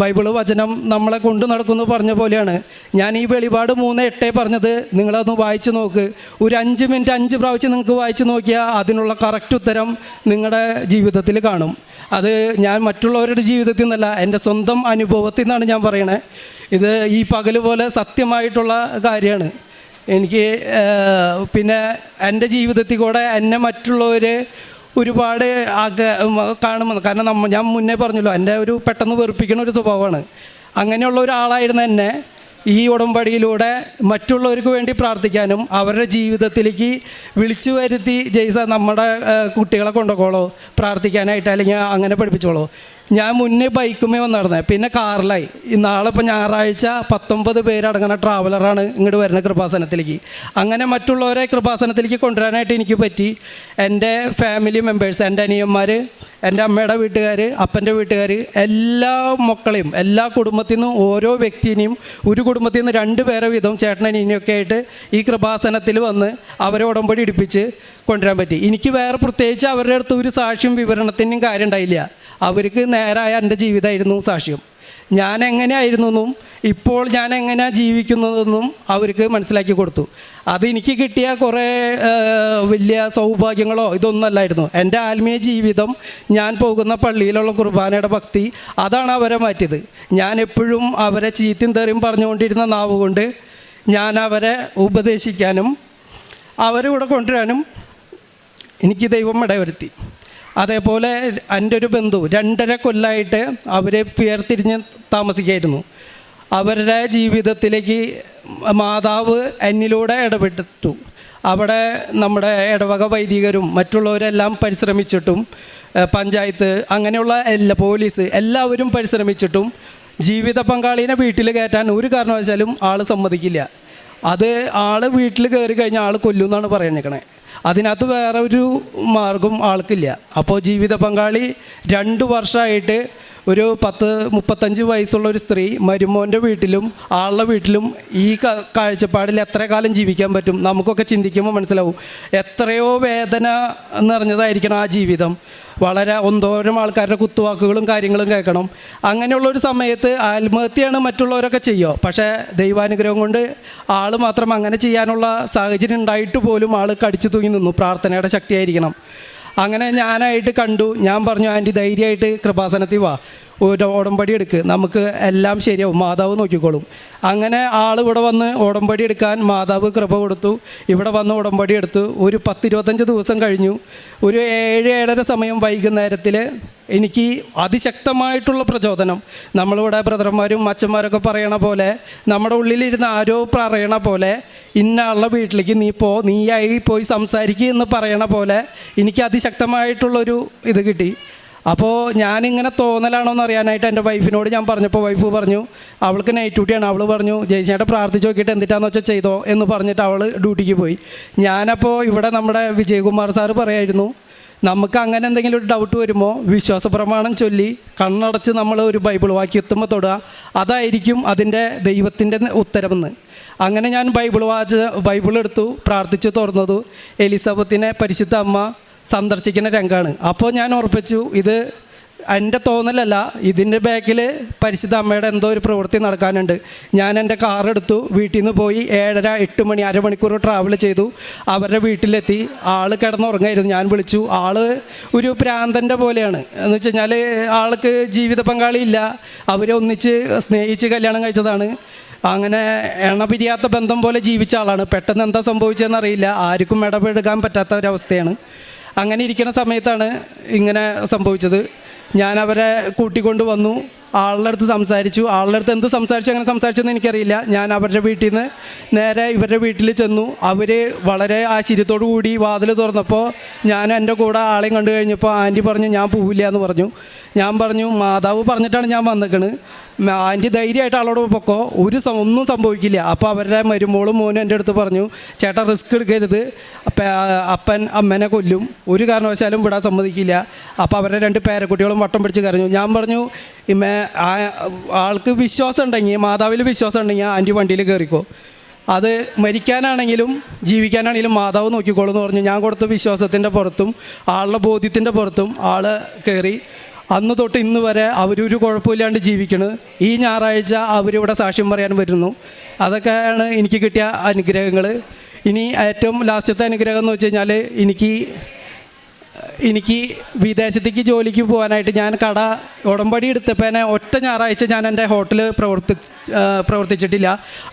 ബൈബിൾ വചനം നമ്മളെ കൊണ്ടു നടക്കുന്നു പറഞ്ഞ പോലെയാണ്. ഞാൻ ഈ വെളിപാട് 3:8 പറഞ്ഞത് നിങ്ങളതൊന്ന് വായിച്ച് നോക്ക്. ഒരു 5 മിനിറ്റ് 5 പ്രാവശ്യം നിങ്ങൾക്ക് വായിച്ച് നോക്കിയാൽ അതിനുള്ള കറക്റ്റ് ഉത്തരം നിങ്ങളുടെ ജീവിതത്തിൽ കാണും. അത് ഞാൻ മറ്റുള്ളവരുടെ ജീവിതത്തിൽ നിന്നല്ല, എൻ്റെ സ്വന്തം അനുഭവത്തിൽ നിന്നാണ് ഞാൻ പറയണേ. ഇത് ഈ പകൽ പോലെ സത്യമായിട്ടുള്ള കാര്യമാണ്. എനിക്ക് പിന്നെ എൻ്റെ ജീവിതത്തിൽ കൂടെ എന്നെ മറ്റുള്ളവർ ഒരുപാട് കാണുമെന്ന്. കാരണം ഞാൻ മുന്നേ പറഞ്ഞല്ലോ, എൻ്റെ ഒരു പെട്ടെന്ന് വെറുപ്പിക്കുന്ന ഒരു സ്വഭാവമാണ്. അങ്ങനെയുള്ള ഒരാളായിരുന്ന എന്നെ ഈ ഉടമ്പടിയിലൂടെ മറ്റുള്ളവർക്ക് വേണ്ടി പ്രാർത്ഥിക്കാനും അവരുടെ ജീവിതത്തിലേക്ക് വിളിച്ചു വരുത്തി, ജയ്സ നമ്മുടെ കുട്ടികളെ കൊണ്ടുപോകോളോ പ്രാർത്ഥിക്കാനായിട്ട്, അല്ലെങ്കിൽ അങ്ങനെ പഠിപ്പിച്ചോളൂ. ഞാൻ മുന്നേ ബൈക്കുമേ വന്നിരുന്നത്, പിന്നെ കാറിലായി. നാളെ ഇപ്പോൾ ഞായറാഴ്ച 19 പേരടങ്ങുന്ന ട്രാവലറാണ് ഇങ്ങോട്ട് വരുന്നത് കൃപാസനത്തിലേക്ക്. അങ്ങനെ മറ്റുള്ളവരെ കൃപാസനത്തിലേക്ക് കൊണ്ടുവരാനായിട്ട് എനിക്ക് പറ്റി. എൻ്റെ ഫാമിലി മെമ്പേഴ്സ്, എൻ്റെ അനിയന്മാർ, എൻ്റെ അമ്മയുടെ വീട്ടുകാർ, അപ്പൻ്റെ വീട്ടുകാർ, എല്ലാ മക്കളെയും, എല്ലാ കുടുംബത്തിൽ നിന്നും ഓരോ വ്യക്തിനെയും, ഒരു കുടുംബത്തിൽ നിന്ന് 2 പേരെ വീതം ചേട്ടനനിയനൊക്കെ ആയിട്ട് ഈ കൃപാസനത്തിൽ വന്ന് അവരെ ഉടമ്പടി ഇടിപ്പിച്ച് കൊണ്ടുവരാൻ പറ്റി. എനിക്ക് വേറെ പ്രത്യേകിച്ച് അവരുടെ അടുത്ത് ഒരു സാക്ഷ്യം വിവരണത്തിനും കാര്യം ഉണ്ടായില്ല. അവർക്ക് നേരായ എൻ്റെ ജീവിതമായിരുന്നു സാക്ഷ്യം. ഞാൻ എങ്ങനെയായിരുന്നെന്നും ഇപ്പോൾ ഞാൻ എങ്ങനെയാണ് ജീവിക്കുന്നതെന്നും അവർക്ക് മനസ്സിലാക്കി കൊടുത്തു. അതെനിക്ക് കിട്ടിയ കുറേ വലിയ സൗഭാഗ്യങ്ങളോ ഇതൊന്നുമല്ലായിരുന്നു. എൻ്റെ ആത്മീയ ജീവിതം, ഞാൻ പോകുന്ന പള്ളിയിലുള്ള കുർബാനയുടെ ഭക്തി, അതാണ് അവരെ മാറ്റിയത്. ഞാൻ എപ്പോഴും അവരെ ചീത്തയും തെറിയും പറഞ്ഞുകൊണ്ടിരുന്ന നാവ് കൊണ്ട് ഞാൻ അവരെ ഉപദേശിക്കാനും അവരിവിടെ കൊണ്ടുവരാനും എനിക്ക് ദൈവം ഇടവരുത്തി. അതേപോലെ എൻ്റെ ഒരു ബന്ധു 2.5 കൊല്ലമായിട്ട് അവർ വേർതിരിഞ്ഞ് താമസിക്കായിരുന്നു. അവരുടെ ജീവിതത്തിലേക്ക് മാതാവ് എന്നിലൂടെ ഇടപെട്ടു. അവിടെ നമ്മുടെ ഇടവക വൈദികരും മറ്റുള്ളവരെല്ലാം പരിശ്രമിച്ചിട്ടും പഞ്ചായത്ത് അങ്ങനെയുള്ള പോലീസ് എല്ലാവരും പരിശ്രമിച്ചിട്ടും ജീവിത പങ്കാളിനെ വീട്ടിൽ കയറ്റാൻ ഒരു കാരണവശാലും ആൾ സമ്മതിക്കില്ല. അത് ആൾ വീട്ടിൽ കയറി കഴിഞ്ഞാൽ ആൾ കൊല്ലുമെന്നാണ് പറയുന്നേക്കണേ. അതിനകത്ത് വേറെ ഒരു മാർഗം ആൾക്കില്ല. അപ്പോൾ ജീവിത പങ്കാളി 2 വർഷമായിട്ട് ഒരു 35 വയസ്സുള്ള ഒരു സ്ത്രീ മരുമോൻ്റെ വീട്ടിലും ആളുടെ വീട്ടിലും ഈ കാഴ്ചപ്പാടിൽ എത്ര കാലം ജീവിക്കാൻ പറ്റും? നമുക്കൊക്കെ ചിന്തിക്കുമ്പോൾ മനസ്സിലാവും എത്രയോ വേദന നിറഞ്ഞതായിരിക്കണം ആ ജീവിതം. വളരെ ഒന്നോരം ആൾക്കാരുടെ കുത്തുവാക്കുകളും കാര്യങ്ങളും കേൾക്കണം. അങ്ങനെയുള്ളൊരു സമയത്ത് ആത്മഹത്യയാണ് മറ്റുള്ളവരൊക്കെ ചെയ്യുക. പക്ഷേ ദൈവാനുഗ്രഹം കൊണ്ട് ആൾ മാത്രം അങ്ങനെ ചെയ്യാനുള്ള സാഹചര്യം ഉണ്ടായിട്ട് പോലും ആൾ കടിച്ചു തൂങ്ങി നിന്നു. പ്രാർത്ഥനയുടെ ശക്തിയായിരിക്കണം. അങ്ങനെ ഞാനായിട്ട് കണ്ടു. ഞാൻ പറഞ്ഞു, ആൻറ്റി ധൈര്യമായിട്ട് കൃപാസനത്തിൽ വാ, ഒരു ഉടമ്പടി എടുക്ക്, നമുക്ക് എല്ലാം ശരിയാവും, മാതാവ് നോക്കിക്കോളും. അങ്ങനെ ആൾ ഇവിടെ വന്ന് ഉടമ്പടി എടുക്കാൻ മാതാവ് കൃപ കൊടുത്തു. ഇവിടെ വന്ന് ഉടമ്പടി എടുത്തു. ഒരു 10-25 ദിവസം കഴിഞ്ഞു. ഒരു 7-7:30 സമയം വൈകുന്നേരത്തിൽ എനിക്ക് അതിശക്തമായിട്ടുള്ള പ്രചോദനം. നമ്മളിവിടെ ബ്രദർമാരും അച്ഛന്മാരൊക്കെ പറയണ പോലെ, നമ്മുടെ ഉള്ളിലിരുന്ന് ആരോ പറയണ പോലെ, ഇന്ന ആളുടെ വീട്ടിലേക്ക് നീയായി പോയി സംസാരിക്കുക എന്ന് പറയണ പോലെ എനിക്ക് അതിശക്തമായിട്ടുള്ളൊരു ഇത് കിട്ടി. അപ്പോൾ ഞാനിങ്ങനെ തോന്നലാണോ എന്ന് അറിയാനായിട്ട് എൻ്റെ വൈഫിനോട് ഞാൻ പറഞ്ഞപ്പോൾ വൈഫ് പറഞ്ഞു, അവൾക്ക് നൈറ്റ് ഡ്യൂട്ടിയാണ്. അവൾ പറഞ്ഞു, ജയിച്ചേട്ടൻ പ്രാർത്ഥിച്ച് നോക്കിയിട്ട് എന്തിട്ടാന്ന് വെച്ചാൽ ചെയ്തോ എന്ന് പറഞ്ഞിട്ട് അവൾ ഡ്യൂട്ടിക്ക് പോയി. ഞാനപ്പോൾ ഇവിടെ നമ്മുടെ വിജയകുമാർ സാറ് പറയായിരുന്നു, നമുക്ക് അങ്ങനെ എന്തെങ്കിലും ഒരു ഡൗട്ട് വരുമ്പോൾ വിശ്വാസപ്രമാണം ചൊല്ലി കണ്ണടച്ച് നമ്മൾ ഒരു ബൈബിൾ വാക്യത്തുമ്പോൾ തൊടുക, അതായിരിക്കും അതിൻ്റെ ദൈവത്തിൻ്റെ ഉത്തരമെന്ന്. അങ്ങനെ ഞാൻ ബൈബിൾ എടുത്തു, പ്രാർത്ഥിച്ചു തുറന്നതു എലിസബത്തിനെ പരിശുദ്ധ അമ്മ സന്ദർശിക്കുന്ന രംഗമാണ്. അപ്പോൾ ഞാൻ ഉറപ്പിച്ചു, ഇത് എൻ്റെ തോന്നലല്ല, ഇതിൻ്റെ ബാക്കിൽ പരിശുദ്ധ അമ്മയുടെ എന്തോ ഒരു പ്രവൃത്തി നടക്കാനുണ്ട്. ഞാൻ എൻ്റെ കാറെടുത്തു, വീട്ടിൽ നിന്ന് പോയി 7:30-8 മണി അരമണിക്കൂർ ട്രാവൽ ചെയ്തു. അവരുടെ വീട്ടിലെത്തി. ആൾ കിടന്നുറങ്ങായിരുന്നു. ഞാൻ വിളിച്ചു. ആൾ ഒരു പ്രാന്തൻ്റെ പോലെയാണ്. എന്ന് വെച്ച് കഴിഞ്ഞാൽ ആൾക്ക് ജീവിത പങ്കാളിയില്ല. അവരെ ഒന്നിച്ച് സ്നേഹിച്ച് കല്യാണം കഴിച്ചതാണ്. അങ്ങനെ എണപിരിയാത്ത ബന്ധം പോലെ ജീവിച്ച ആളാണ്. പെട്ടെന്ന് എന്താ സംഭവിച്ചതെന്നറിയില്ല. ആർക്കും ഇടപെടുക്കാൻ പറ്റാത്ത ഒരവസ്ഥയാണ്. അങ്ങനെ ഇരിക്കുന്ന സമയത്താണ് ഇങ്ങനെ സംഭവിച്ചത്. ഞാൻ അവരെ കൂട്ടിക്കൊണ്ട് വന്നു. ആളുടെ അടുത്ത് സംസാരിച്ചു. ആളുടെ അടുത്ത് എന്ത് സംസാരിച്ചു, അങ്ങനെ സംസാരിച്ചെന്ന് എനിക്കറിയില്ല. ഞാൻ അവരുടെ വീട്ടിൽ നിന്ന് നേരെ ഇവരുടെ വീട്ടിൽ ചെന്നു. അവർ വളരെ ആശ്ചര്യത്തോടു കൂടി വാതിൽ തുറന്നപ്പോൾ ഞാൻ എൻ്റെ കൂടെ ആളെയും കണ്ടു കഴിഞ്ഞപ്പോൾ ആൻറ്റി പറഞ്ഞു, ഞാൻ പോവില്ല എന്ന് പറഞ്ഞു. ഞാൻ പറഞ്ഞു, മാതാവ് പറഞ്ഞിട്ടാണ് ഞാൻ വന്നേക്കണ്, ആൻറ്റി ധൈര്യമായിട്ട് ആളോട് പൊക്കോ, ഒന്നും സംഭവിക്കില്ല. അപ്പോൾ അവരുടെ മരുമോളും മോനും എൻ്റെ അടുത്ത് പറഞ്ഞു, ചേട്ടാ റിസ്ക് എടുക്കരുത്, അപ്പൻ അമ്മേനെ കൊല്ലും, ഒരു കാരണവശാലും വിടാൻ സമ്മതിക്കില്ല. അപ്പോൾ അവരുടെ 2 പേരക്കുട്ടികളും വട്ടം പിടിച്ച് കരഞ്ഞു. ഞാൻ പറഞ്ഞു, ആൾക്ക് വിശ്വാസം ഉണ്ടെങ്കിൽ, മാതാവിൽ വിശ്വാസം ഉണ്ടെങ്കിൽ ആൻറ്റി വണ്ടിയിൽ കയറിക്കോ, അത് മരിക്കാനാണെങ്കിലും ജീവിക്കാനാണെങ്കിലും മാതാവ് നോക്കിക്കോളൂ എന്ന് പറഞ്ഞു. ഞാൻ കൊടുത്ത വിശ്വാസത്തിൻ്റെ പുറത്തും ആളുടെ ബോധ്യത്തിൻ്റെ പുറത്തും ആൾ കയറി. അന്ന് തൊട്ട് ഇന്ന് വരെ അവരൊരു കുഴപ്പമില്ലാണ്ട് ജീവിക്കണ്. ഈ ഞായറാഴ്ച അവരിവിടെ സാക്ഷ്യം പറയാൻ വരുന്നു. അതൊക്കെയാണ് എനിക്ക് കിട്ടിയ അനുഗ്രഹങ്ങൾ. ഇനി ഏറ്റവും ലാസ്റ്റത്തെ അനുഗ്രഹം എന്ന് വെച്ച് കഴിഞ്ഞാൽ, എനിക്ക് വിദേശത്തേക്ക് ജോലിക്ക് പോകാനായിട്ട് ഞാൻ ഉടമ്പടി എടുത്തപ്പോൾ തന്നെ ഒറ്റ ഞായറാഴ്ച ഞാൻ എൻ്റെ ഹോട്ടൽ പ്രവർത്തിച്ചിട്ടില്ല.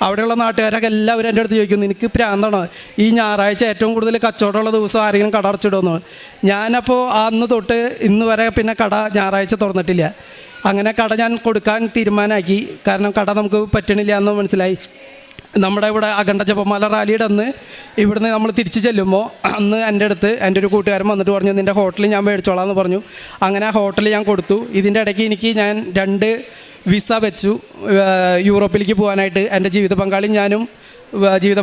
അവിടെയുള്ള നാട്ടുകാരൊക്കെ എല്ലാവരും എൻ്റെ അടുത്ത് ചോദിക്കുന്നു, നിനക്ക് പ്രാന്താണോ, ഈ ഞായറാഴ്ച ഏറ്റവും കൂടുതൽ കച്ചവടമുള്ള ദിവസം ആരെങ്കിലും കട അടച്ചിടുമെന്ന്. ഞാനപ്പോൾ അന്ന് തൊട്ട് ഇന്ന് വരെ പിന്നെ ഞായറാഴ്ച തുറന്നിട്ടില്ല. അങ്ങനെ ഞാൻ കൊടുക്കാൻ തീരുമാനമാക്കി. കാരണം നമുക്ക് പറ്റണില്ല എന്ന് മനസ്സിലായി. നമ്മുടെ ഇവിടെ അഖണ്ഡ ജപമാല റാലിയുടെ അന്ന് ഇവിടുന്ന് നമ്മൾ തിരിച്ച് ചെല്ലുമ്പോൾ അന്ന് എൻ്റെ അടുത്ത് എൻ്റെ ഒരു കൂട്ടുകാരൻ വന്നിട്ട് പറഞ്ഞു, നിൻ്റെ ഹോട്ടലിൽ ഞാൻ മേടിച്ചോളാം എന്ന് പറഞ്ഞു. അങ്ങനെ ആ ഹോട്ടലിൽ ഞാൻ കൊടുത്തു. ഇതിൻ്റെ ഇടയ്ക്ക് ഞാൻ 2 വിസ വെച്ചു യൂറോപ്പിലേക്ക് പോകാനായിട്ട്. എൻ്റെ ജീവിത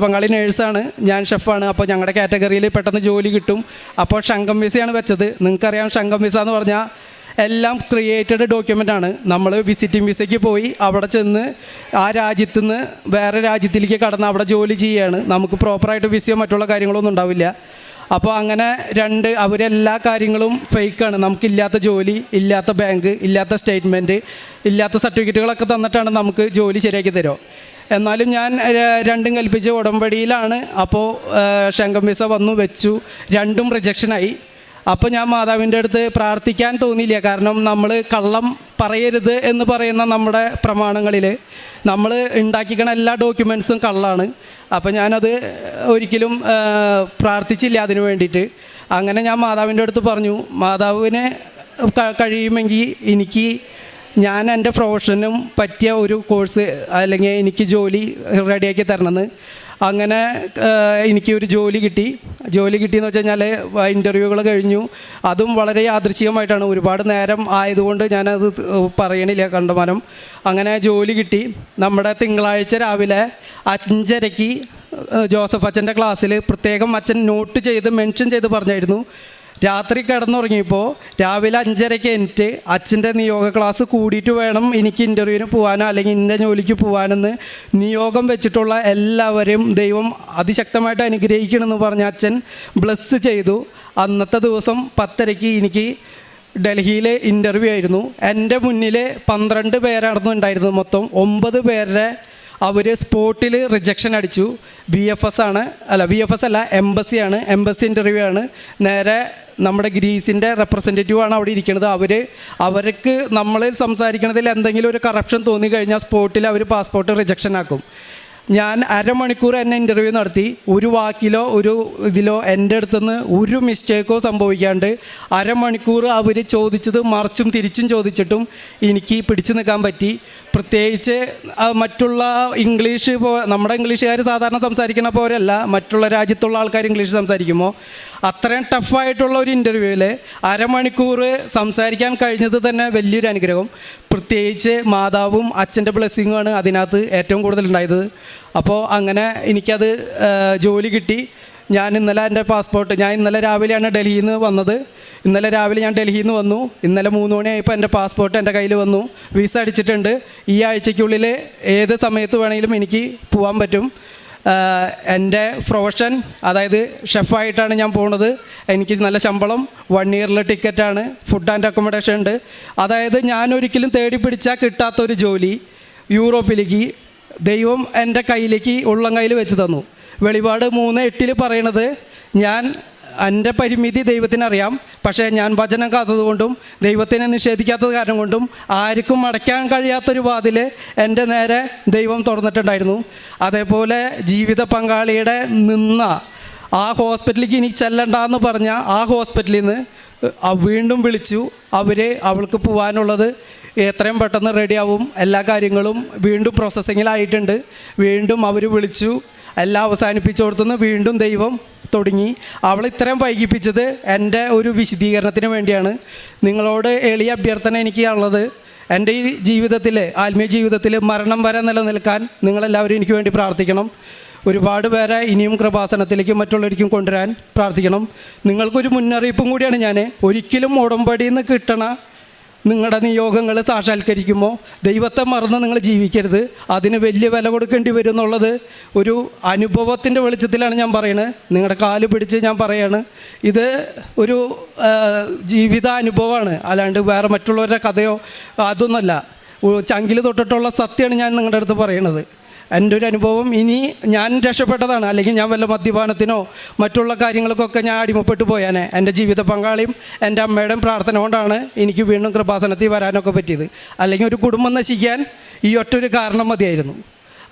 പങ്കാളി നേഴ്സാണ്, ഞാൻ ഷെഫാണ്. അപ്പോൾ ഞങ്ങളുടെ കാറ്റഗറിയിൽ പെട്ടെന്ന് ജോലി കിട്ടും. അപ്പോൾ ഷങ്കം വിസയാണ് വെച്ചത്. നിങ്ങൾക്കറിയാം ഷങ്കം വിസ എന്ന് പറഞ്ഞാൽ എല്ലാം ക്രിയേറ്റഡ് ഡോക്യുമെൻ്റാണ്. നമ്മൾ വിസിറ്റിംഗ് വിസയ്ക്ക് പോയി അവിടെ ചെന്ന് ആ രാജ്യത്തു നിന്ന് വേറെ രാജ്യത്തിലേക്ക് കടന്ന് അവിടെ ജോലി ചെയ്യുകയാണ്. നമുക്ക് പ്രോപ്പറായിട്ട് വിസയോ മറ്റുള്ള കാര്യങ്ങളൊന്നും ഉണ്ടാവില്ല. അപ്പോൾ അങ്ങനെ അവരെല്ലാ കാര്യങ്ങളും ഫേക്കാണ്. നമുക്കില്ലാത്ത ജോലി, ഇല്ലാത്ത ബാങ്ക്, ഇല്ലാത്ത സ്റ്റേറ്റ്മെൻറ്റ്, ഇല്ലാത്ത സർട്ടിഫിക്കറ്റുകളൊക്കെ തന്നിട്ടാണ് നമുക്ക് ജോലി ശരിയാക്കി തരുമോ. എന്നാലും ഞാൻ 2 കൽപ്പിച്ച് ഉടമ്പടിയിലാണ്. അപ്പോൾ ഷങ്കം വിസ വന്നു വെച്ചു. 2ഉം റിജക്ഷനായി. അപ്പോൾ ഞാൻ മാതാവിൻ്റെ അടുത്ത് പ്രാർത്ഥിക്കാൻ തോന്നിയില്ല. കാരണം നമ്മൾ കള്ളം പറയരുത് എന്ന് പറയുന്ന നമ്മുടെ പ്രമാണങ്ങളിൽ നമ്മൾ ഉണ്ടാക്കിക്കണ എല്ലാ ഡോക്യുമെൻറ്റ്സും കള്ളാണ്. അപ്പോൾ ഞാനത് ഒരിക്കലും പ്രാർത്ഥിച്ചില്ല അതിന് വേണ്ടിയിട്ട്. അങ്ങനെ ഞാൻ മാതാവിൻ്റെ അടുത്ത് പറഞ്ഞു, മാതാവിന് കഴിയുമെങ്കിൽ എനിക്ക് ഞാൻ എൻ്റെ പ്രൊഫഷനും പറ്റിയ ഒരു കോഴ്സ് അല്ലെങ്കിൽ എനിക്ക് ജോലി റെഡിയാക്കി തരണമെന്ന്. അങ്ങനെ എനിക്ക് ഒരു ജോലി കിട്ടിയെന്ന് വെച്ച് കഴിഞ്ഞാൽ ഇൻ്റർവ്യൂകൾ കഴിഞ്ഞു. അതും വളരെ യാദൃച്ഛികമായിട്ടാണ്, ഒരുപാട് നേരം ആയതുകൊണ്ട് ഞാനത് പറയണില്ല കണ്ടമാനം. അങ്ങനെ ജോലി കിട്ടി. നമ്മുടെ തിങ്കളാഴ്ച രാവിലെ 5:30 ജോസഫ് അച്ഛൻ്റെ ക്ലാസ്സിൽ പ്രത്യേകം അച്ഛൻ നോട്ട് ചെയ്ത് മെൻഷൻ ചെയ്ത് പറഞ്ഞായിരുന്നു, രാത്രി കിടന്നുറങ്ങിയപ്പോൾ രാവിലെ 5:30 എനിക്ക് അച്ഛൻ്റെ നിയോഗ ക്ലാസ് കൂടിയിട്ട് വേണം എനിക്ക് ഇൻ്റർവ്യൂവിന് പോകാനോ അല്ലെങ്കിൽ ഇന്ന ജോലിക്ക് പോകാനെന്ന് നിയോഗം വെച്ചിട്ടുള്ള എല്ലാവരെയും ദൈവം അതിശക്തമായിട്ട് അനുഗ്രഹിക്കണമെന്ന് പറഞ്ഞ് അച്ഛൻ ബ്ലെസ് ചെയ്തു. അന്നത്തെ ദിവസം 10:30 എനിക്ക് ഡൽഹിയിൽ ഇൻ്റർവ്യൂ ആയിരുന്നു. എൻ്റെ മുന്നിൽ 12 പേരായിരുന്നു ഉണ്ടായിരുന്നത്. മൊത്തം 9 പേരുടെ അവർ സ്പോട്ടിൽ റിജക്ഷൻ അടിച്ചു. BFS അല്ല, എംബസിയാണ്. എംബസി ഇൻ്റർവ്യൂ ആണ്. നേരെ നമ്മുടെ ഗ്രീസിൻ്റെ റെപ്രസെൻറ്റേറ്റീവാണ് അവിടെ ഇരിക്കുന്നത്. അവർക്ക് നമ്മൾ സംസാരിക്കുന്നതിൽ എന്തെങ്കിലും ഒരു കറപ്ഷൻ തോന്നിക്കഴിഞ്ഞാൽ സ്പോട്ടിൽ അവർ പാസ്പോർട്ട് റിജക്ഷൻ ആക്കും. ഞാൻ അരമണിക്കൂർ എന്നെ ഇൻ്റർവ്യൂ നടത്തി. ഒരു വാക്കിലോ ഒരു ഇതിലോ എൻ്റെ അടുത്തുനിന്ന് ഒരു മിസ്റ്റേക്കോ സംഭവിക്കാണ്ട് അരമണിക്കൂർ അവർ ചോദിച്ചത് മറിച്ചും തിരിച്ചും ചോദിച്ചിട്ടും എനിക്ക് പിടിച്ചു നിൽക്കാൻ പറ്റി. പ്രത്യേകിച്ച് മറ്റുള്ള ഇംഗ്ലീഷ് നമ്മുടെ ഇംഗ്ലീഷുകാർ സാധാരണ സംസാരിക്കണ പോലെയല്ല മറ്റുള്ള രാജ്യത്തുള്ള ആൾക്കാർ ഇംഗ്ലീഷ് സംസാരിക്കുമ്പോൾ അത്രയും ടഫായിട്ടുള്ള ഒരു ഇൻ്റർവ്യൂവിൽ അരമണിക്കൂർ സംസാരിക്കാൻ കഴിഞ്ഞത് തന്നെ വലിയൊരു അനുഗ്രഹം. പ്രത്യേകിച്ച് മാതാവും അച്ഛൻ്റെ ബ്ലെസ്സിങ്ങുമാണ് അതിനകത്ത് ഏറ്റവും കൂടുതലുണ്ടായത്. അപ്പോൾ അങ്ങനെ എനിക്കത് ജോലി കിട്ടി. ഞാൻ ഇന്നലെ രാവിലെയാണ് ഡൽഹിയിൽ നിന്ന് വന്നത്. ഇന്നലെ രാവിലെ ഞാൻ ഡൽഹിയിൽ നിന്ന് വന്നു. ഇന്നലെ 3 മണിയായപ്പോൾ എൻ്റെ പാസ്പോർട്ട് എൻ്റെ കയ്യിൽ വന്നു. വിസ അടിച്ചിട്ടുണ്ട്. ഈ ആഴ്ചയ്ക്കുള്ളിൽ ഏത് സമയത്ത് വേണമെങ്കിലും എനിക്ക് പോകാൻ പറ്റും. എൻ്റെ പ്രൊഫഷൻ അതായത് ഷെഫായിട്ടാണ് ഞാൻ പോകുന്നത്. എനിക്ക് നല്ല ശമ്പളം, 1 ഇയറിലെ ടിക്കറ്റാണ്, ഫുഡ് ആൻഡ് അക്കോമഡേഷൻ ഉണ്ട്. അതായത് ഞാൻ ഒരിക്കലും തേടി പിടിച്ചാൽ കിട്ടാത്തൊരു ജോലി യൂറോപ്പിലേക്ക് ദൈവം എൻ്റെ കയ്യിലേക്ക് ഉള്ളം കയ്യിൽ വെച്ച് തന്നു. വെളിപാട് 3:8 പറയണത്, ഞാൻ എൻ്റെ പരിമിതി ദൈവത്തിനറിയാം, പക്ഷേ ഞാൻ വചനം കാത്തതുകൊണ്ടും ദൈവത്തിനെ നിഷേധിക്കാത്തത് കാരണം കൊണ്ടും ആർക്കും അടയ്ക്കാൻ കഴിയാത്തൊരു വാതിൽ എൻ്റെ നേരെ ദൈവം തുറന്നിട്ടുണ്ടായിരുന്നു. അതേപോലെ ജീവിത പങ്കാളിയുടെ നിന്ന ആ ഹോസ്പിറ്റലിലേക്ക് ഇനി ചെല്ലണ്ടെന്ന് പറഞ്ഞ ആ ഹോസ്പിറ്റലിൽ നിന്ന് വീണ്ടും വിളിച്ചു. അവൾക്ക് പോകാനുള്ളത് എത്രയും പെട്ടെന്ന് റെഡിയാവും, എല്ലാ കാര്യങ്ങളും വീണ്ടും പ്രോസസ്സിങ്ങിലായിട്ടുണ്ട്. വീണ്ടും അവർ വിളിച്ചു, എല്ലാം അവസാനിപ്പിച്ചു കൊടുത്തുനിന്ന് വീണ്ടും ദൈവം തുടങ്ങി. അവൾ ഇത്രയും വൈകിപ്പിച്ചത് എൻ്റെ ഒരു വിശദീകരണത്തിന് വേണ്ടിയാണ്. നിങ്ങളോട് എളിയ അഭ്യർത്ഥന എനിക്ക് ഉള്ളത്, എൻ്റെ ഈ ജീവിതത്തിൽ, ആത്മീയ ജീവിതത്തിൽ മരണം വരെ നിലനിൽക്കാൻ നിങ്ങളെല്ലാവരും എനിക്ക് വേണ്ടി പ്രാർത്ഥിക്കണം. ഒരുപാട് പേരെ ഇനിയും കൃപാസനത്തിലേക്കും മറ്റുള്ളവർക്കും കൊണ്ടുവരാൻ പ്രാർത്ഥിക്കണം. നിങ്ങൾക്കൊരു മുന്നറിയിപ്പും കൂടിയാണ് ഞാൻ. ഒരിക്കലും ഉടമ്പടിയിൽ നിന്ന് കിട്ടണ നിങ്ങളുടെ നിയോഗങ്ങൾ സാക്ഷാത്കരിക്കുമ്പോൾ ദൈവത്തെ മറന്ന് നിങ്ങൾ ജീവിക്കരുത്. അതിന് വലിയ വില കൊടുക്കേണ്ടി വരും എന്നുള്ളത് ഒരു അനുഭവത്തിൻ്റെ വെളിച്ചത്തിലാണ് ഞാൻ പറയുന്നത്. നിങ്ങളുടെ കാല് പിടിച്ച് ഞാൻ പറയാണ്, ഇത് ഒരു ജീവിതാനുഭവമാണ്, അല്ലാണ്ട് വേറെ മറ്റുള്ളവരുടെ കഥയോ അതൊന്നുമല്ല. ചങ്കിൽ തൊട്ടിട്ടുള്ള സത്യമാണ് ഞാൻ നിങ്ങളുടെ അടുത്ത് പറയണത്. എൻ്റെ ഒരു അനുഭവം. ഇനി ഞാൻ രക്ഷപ്പെട്ടതാണ്, അല്ലെങ്കിൽ ഞാൻ വല്ല മദ്യപാനത്തിനോ മറ്റുള്ള കാര്യങ്ങൾക്കൊക്കെ ഞാൻ അടിമപ്പെട്ടു പോയാനെ. എൻ്റെ ജീവിത പങ്കാളിയും എൻ്റെ അമ്മയുടെയും പ്രാർത്ഥന കൊണ്ടാണ് എനിക്ക് വീണ്ടും കൃപാസനത്തിൽ വരാനൊക്കെ പറ്റിയത്. അല്ലെങ്കിൽ ഒരു കുടുംബം നശിക്കാൻ ഈ ഒറ്റൊരു കാരണം മതിയായിരുന്നു.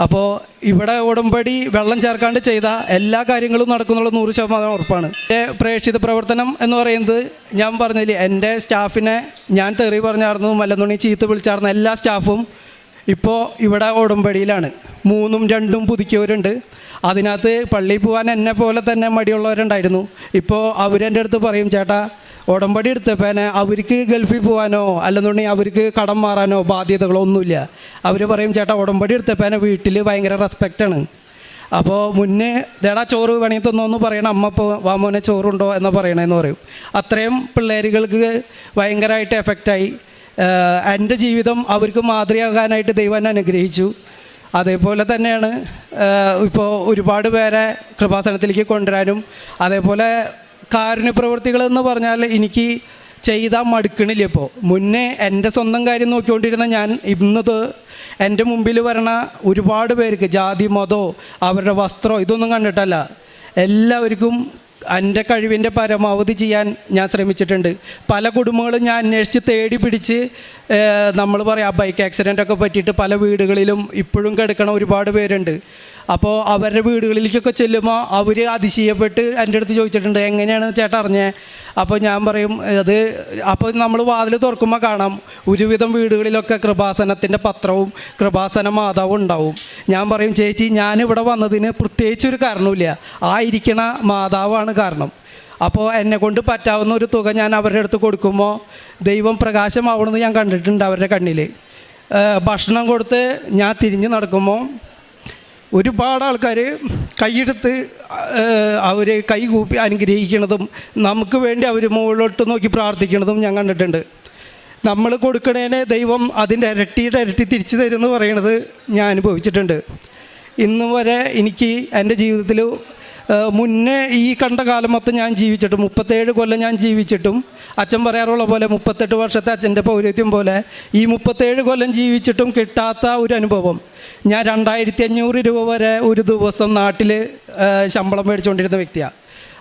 അപ്പോൾ ഇവിടെ ഉടമ്പടി വെള്ളം ചേർക്കാണ്ട് ചെയ്ത എല്ലാ കാര്യങ്ങളും നടക്കുന്നുള്ള 100% ഉറപ്പാണ്. എൻ്റെ പ്രേക്ഷിത പ്രവർത്തനം എന്ന് പറയുന്നത് ഞാൻ പറഞ്ഞില്ലേ, എൻ്റെ സ്റ്റാഫിനെ ഞാൻ തെറി പറഞ്ഞായിരുന്നു, മല്ലന്നുണി ചീത്ത വിളിച്ചായിരുന്നു. എല്ലാ സ്റ്റാഫും ഇപ്പോൾ ഇവിടെ ഉടമ്പടിയിലാണ്. 3ഉം 2ഉം പുതുക്കിയവരുണ്ട്. അതിനകത്ത് പള്ളിയിൽ പോകാൻ എന്നെ പോലെ തന്നെ മടിയുള്ളവരുണ്ടായിരുന്നു. ഇപ്പോൾ അവരെൻ്റെ അടുത്ത് പറയും, ചേട്ടാ ഉടമ്പടി എടുത്തപ്പോൾ അവർക്ക് ഗൾഫിൽ പോകാനോ അല്ലെന്നുണ്ടെങ്കിൽ അവർക്ക് കടം മാറാനോ ബാധ്യതകളോ ഒന്നുമില്ല. അവർ പറയും, ചേട്ടാ ഉടമ്പടി എടുത്തപ്പോൾ വീട്ടിൽ ഭയങ്കര റെസ്പെക്റ്റാണ്. അപ്പോൾ മുന്നേ ദേടാ ചോറ് വേണമെങ്കിൽ തന്നോന്ന് പറയണം, അമ്മ ഇപ്പോൾ വാമോനെ ചോറുണ്ടോ എന്ന് പറയണമെന്ന് പറയും. അത്രയും പിള്ളേരുകൾക്ക് ഭയങ്കരമായിട്ട് എഫക്റ്റായി. എൻ്റെ ജീവിതം അവർക്ക് മാതൃകയാകാനായിട്ട് ദൈവം എന്നെ അനുഗ്രഹിച്ചു. അതേപോലെ തന്നെയാണ് ഇപ്പോൾ ഒരുപാട് പേരെ കൃപാസനത്തിലേക്ക് കൊണ്ടുവരാനും. അതേപോലെ കാരുണ്യ പ്രവൃത്തികളെന്ന് പറഞ്ഞാൽ എനിക്ക് ചെയ്താൽ മടുക്കണില്ല. ഇപ്പോൾ മുന്നേ എൻ്റെ സ്വന്തം കാര്യം നോക്കിക്കൊണ്ടിരുന്ന ഞാൻ ഇന്നത് എൻ്റെ മുമ്പിൽ വരണ ഒരുപാട് പേർക്ക് ജാതി മതമോ അവരുടെ വസ്ത്രമോ ഇതൊന്നും കണ്ടിട്ടല്ല, എല്ലാവർക്കും എൻ്റെ കഴിവിൻ്റെ പരമാവധി ചെയ്യാൻ ഞാൻ ശ്രമിച്ചിട്ടുണ്ട്. പല കുടുംബങ്ങളും ഞാൻ അന്വേഷിച്ച് തേടി പിടിച്ച് നമ്മൾ പറയാം ബൈക്ക് ആക്സിഡൻ്റൊക്കെ പറ്റിയിട്ട് പല വീടുകളിലും ഇപ്പോഴും കിടക്കണ ഒരുപാട് പേരുണ്ട്. അപ്പോൾ അവരുടെ വീടുകളിലേക്കൊക്കെ ചെല്ലുമ്പോൾ അവർ അതിശയപ്പെട്ട് എൻ്റെ അടുത്ത് ചോദിച്ചിട്ടുണ്ട്, എങ്ങനെയാണ് ചേട്ടാ അറിഞ്ഞേ? അപ്പോൾ ഞാൻ പറയും അപ്പോൾ നമ്മൾ വാതിൽ തുറക്കുമ്പോൾ കാണാം ഒരുവിധം വീടുകളിലൊക്കെ കൃപാസനത്തിൻ്റെ പത്രവും കൃപാസന മാതാവും ഉണ്ടാവും. ഞാൻ പറയും, ചേച്ചി ഞാനിവിടെ വന്നതിന് പ്രത്യേകിച്ചൊരു കാരണമില്ല, ആ ഇരിക്കണ മാതാവാണ് കാരണം. അപ്പോൾ എന്നെക്കൊണ്ട് പറ്റാവുന്ന ഒരു തുക ഞാൻ അവരുടെ അടുത്ത് കൊടുക്കുമ്പോൾ ദൈവം പ്രകാശമാവണമെന്ന് ഞാൻ കണ്ടിട്ടുണ്ട് അവരുടെ കണ്ണിൽ. ഭക്ഷണം കൊടുത്ത് ഞാൻ തിരിഞ്ഞ് നടക്കുമ്പോൾ ഒരുപാട് ആൾക്കാർ കൈയെടുത്ത് അവർ കൈകൂപ്പി അനുഗ്രഹിക്കുന്നതും നമുക്ക് വേണ്ടി അവർ മുകളിലോട്ട് നോക്കി പ്രാർത്ഥിക്കുന്നതും ഞാൻ കണ്ടിട്ടുണ്ട്. നമ്മൾ കൊടുക്കണേനെ ദൈവം അതിൻ്റെ ഇരട്ടിയുടെ ഇരട്ടി തിരിച്ചു തരുമെന്ന് പറയണത് ഞാൻ അനുഭവിച്ചിട്ടുണ്ട്. ഇന്ന് വരെ എനിക്ക് എൻ്റെ ജീവിതത്തിൽ മുന്നേ ഈ കണ്ട കാലം മൊത്തം ഞാൻ ജീവിച്ചിട്ടും 37 കൊല്ലം ഞാൻ ജീവിച്ചിട്ടും അച്ഛൻ പറയാറുള്ള പോലെ 38 വർഷത്തെ അച്ഛൻ്റെ പൗരോഹിത്യം പോലെ ഈ 37 കൊല്ലം ജീവിച്ചിട്ടും കിട്ടാത്ത ഒരു അനുഭവം. ഞാൻ 2500 രൂപ വരെ ഒരു ദിവസം നാട്ടിൽ ശമ്പളം മേടിച്ചുകൊണ്ടിരുന്ന വ്യക്തിയാണ്.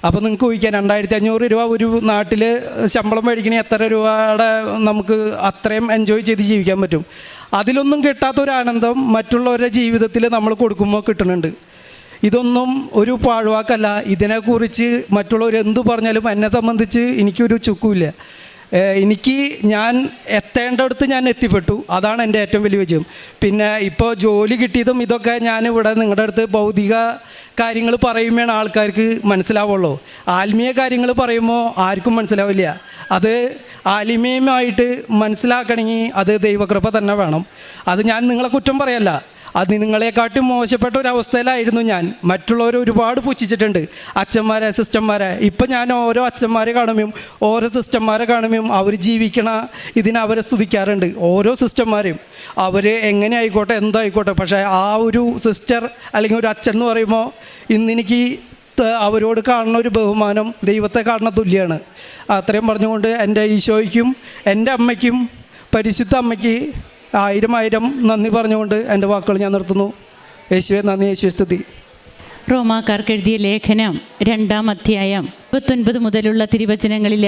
അപ്പോൾ നിങ്ങൾക്ക് ഊഹിക്കാം 2500 രൂപ ഒരു നാട്ടിൽ ശമ്പളം മേടിക്കണേ എത്ര രൂപയുടെ നമുക്ക് അത്രയും എൻജോയ് ചെയ്ത് ജീവിക്കാൻ പറ്റും. അതിലൊന്നും കിട്ടാത്തൊരു ആനന്ദം മറ്റുള്ളവരുടെ ജീവിതത്തിൽ നമ്മൾ കൊടുക്കുമ്പോൾ കിട്ടുന്നുണ്ട്. ഇതൊന്നും ഒരു പാഴ്വാക്കല്ല. ഇതിനെക്കുറിച്ച് മറ്റുള്ളവർ എന്തു പറഞ്ഞാലും എന്നെ സംബന്ധിച്ച് എനിക്കൊരു ചുക്കുമില്ല. ഞാൻ എത്തേണ്ടടുത്ത് ഞാൻ എത്തിപ്പെട്ടു. അതാണ് എൻ്റെ ഏറ്റവും വലിയ വിജയം. പിന്നെ ഇപ്പോൾ ജോലി കിട്ടിയതും ഇതൊക്കെ ഞാനിവിടെ നിങ്ങളുടെ അടുത്ത് ഭൗതിക കാര്യങ്ങൾ പറയുമ്പോഴാണ് ആൾക്കാർക്ക് മനസ്സിലാവുള്ളൂ. ആത്മീയ കാര്യങ്ങൾ പറയുമ്പോൾ ആർക്കും മനസ്സിലാവില്ല. അത് ആത്മീയമായിട്ട് മനസ്സിലാക്കണമെങ്കിൽ അത് ദൈവകൃപ തന്നെ വേണം. അത് ഞാൻ നിങ്ങളെ കുറ്റം പറയല്ല. അത് നിങ്ങളെക്കാട്ടും മോശപ്പെട്ട ഒരവസ്ഥയിലായിരുന്നു ഞാൻ. മറ്റുള്ളവർ ഒരുപാട് പുച്ഛിച്ചിട്ടുണ്ട്, അച്ഛന്മാരെ സിസ്റ്റർമാരെ. ഇപ്പം ഞാൻ ഓരോ അച്ഛന്മാരെ കാണുമ്പോൾ ഓരോ സിസ്റ്റർമാരെ കാണുമ്പോൾ അവർ ജീവിക്കണ അവരെ സ്തുതിക്കാറുണ്ട്. ഓരോ സിസ്റ്റർമാരെയും അവർ എങ്ങനെ ആയിക്കോട്ടെ എന്തായിക്കോട്ടെ, പക്ഷേ ആ ഒരു സിസ്റ്റർ അല്ലെങ്കിൽ ഒരു അച്ഛൻ എന്ന് പറയുമ്പോൾ ഇന്നെനിക്ക് അവരോട് കാണുന്ന ഒരു ബഹുമാനം ദൈവത്തെ കാണുന്ന തുല്യമാണ്. അത്രയും പറഞ്ഞുകൊണ്ട് എൻ്റെ ഈശോയ്ക്കും എൻ്റെ അമ്മയ്ക്കും പരിശുദ്ധ അമ്മയ്ക്ക് 1000 നന്ദി പറഞ്ഞുകൊണ്ട് എൻ്റെ വാക്കുകൾ ഞാൻ നിർത്തുന്നു. യേശുവേ നന്ദി, യേശുവേ സ്തുതി. റോമാക്കാർക്ക് എഴുതിയ ലേഖനം 2-ാം അധ്യായം 29 മുതലുള്ള തിരുവചനങ്ങളിൽ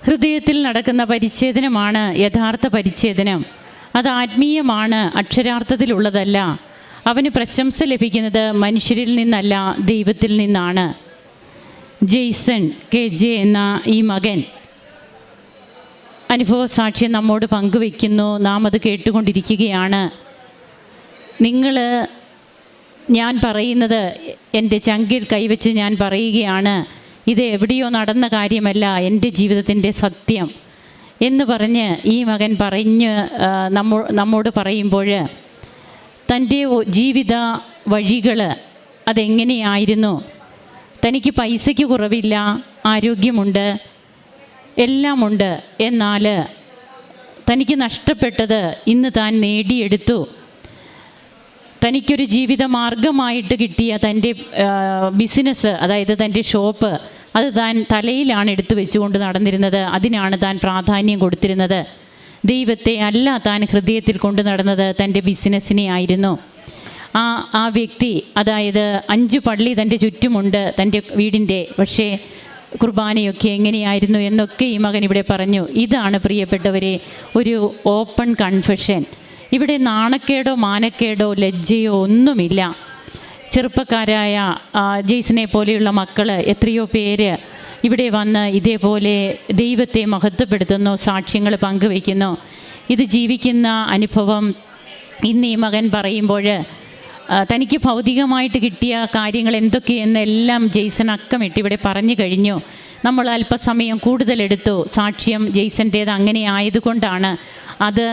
ഹൃദയത്തിൽ നടക്കുന്ന പരിച്ഛേദനമാണ് യഥാർത്ഥ പരിച്ഛേദനം. അത് ആത്മീയമാണ്, അക്ഷരാർത്ഥത്തിലുള്ളതല്ല. അവന് പ്രശംസ ലഭിക്കുന്നത് മനുഷ്യരിൽ നിന്നല്ല, ദൈവത്തിൽ നിന്നാണ്. ജെയ്സൺ KJ എന്ന ഈ മകൻ അനുഭവ സാക്ഷ്യം നമ്മോട് പങ്കുവയ്ക്കുന്നു. നാം അത് കേട്ടുകൊണ്ടിരിക്കുകയാണ്. ഞാൻ പറയുന്നത് എൻ്റെ ചങ്കിൽ കൈവച്ച് ഞാൻ പറയുകയാണ്, ഇത് എവിടെയോ നടന്ന കാര്യമല്ല, എൻ്റെ ജീവിതത്തിൻ്റെ സത്യം എന്ന് പറഞ്ഞ് ഈ മകൻ നമ്മോട് പറയുമ്പോൾ തൻ്റെ ജീവിത വഴികൾ അതെങ്ങനെയായിരുന്നു. തനിക്ക് പൈസയ്ക്ക് കുറവില്ല, ആരോഗ്യമുണ്ട്, എല്ലാമുണ്ട്. എന്നാൽ തനിക്ക് നഷ്ടപ്പെട്ടത് ഇന്ന് താൻ നേടിയെടുത്തു. തനിക്കൊരു ജീവിത മാർഗമായിട്ട് കിട്ടിയ തൻ്റെ ബിസിനസ്, അതായത് തൻ്റെ ഷോപ്പ്, അത് താൻ തലയിലാണ് എടുത്തു വെച്ചുകൊണ്ട് നടന്നിരുന്നത്. അതിനാണ് താൻ പ്രാധാന്യം കൊടുത്തിരുന്നത്. ദൈവത്തെ അല്ല താൻ ഹൃദയത്തിൽ കൊണ്ട് നടന്നത്, തൻ്റെ ബിസിനസ്സിനെ ആയിരുന്നു. ആ വ്യക്തി, അതായത് 5 പള്ളി തൻ്റെ ചുറ്റുമുണ്ട് തൻ്റെ വീടിൻ്റെ, പക്ഷേ കുർബാനയൊക്കെ എങ്ങനെയായിരുന്നു എന്നൊക്കെ ഈ മകൻ ഇവിടെ പറഞ്ഞു. ഇതാണ് പ്രിയപ്പെട്ടവരെ ഒരു ഓപ്പൺ കൺഫെഷൻ. ഇവിടെ നാണക്കേടോ മാനക്കേടോ ലജ്ജയോ ഒന്നുമില്ല. ചെറുപ്പക്കാരായ ജെയ്സനെ പോലെയുള്ള മക്കൾ എത്രയോ പേര് ഇവിടെ വന്ന് ഇതേപോലെ ദൈവത്തെ മഹത്വപ്പെടുത്തുന്നു, സാക്ഷ്യങ്ങൾ പങ്കുവയ്ക്കുന്നു. ഇത് ജീവിക്കുന്ന അനുഭവം ഇന്ന് ഈ മകൻ പറയുമ്പോൾ തനിക്ക് ഭൗതികമായിട്ട് കിട്ടിയ കാര്യങ്ങൾ എന്തൊക്കെയെന്നെല്ലാം ജെയ്സൺ അക്കമിട്ട് ഇവിടെ പറഞ്ഞു കഴിഞ്ഞു. നമ്മൾ അല്പസമയം കൂടുതലെടുത്തു. സാക്ഷ്യം ജെയ്സൻ്റേത് അങ്ങനെ ആയതുകൊണ്ടാണ്. അത്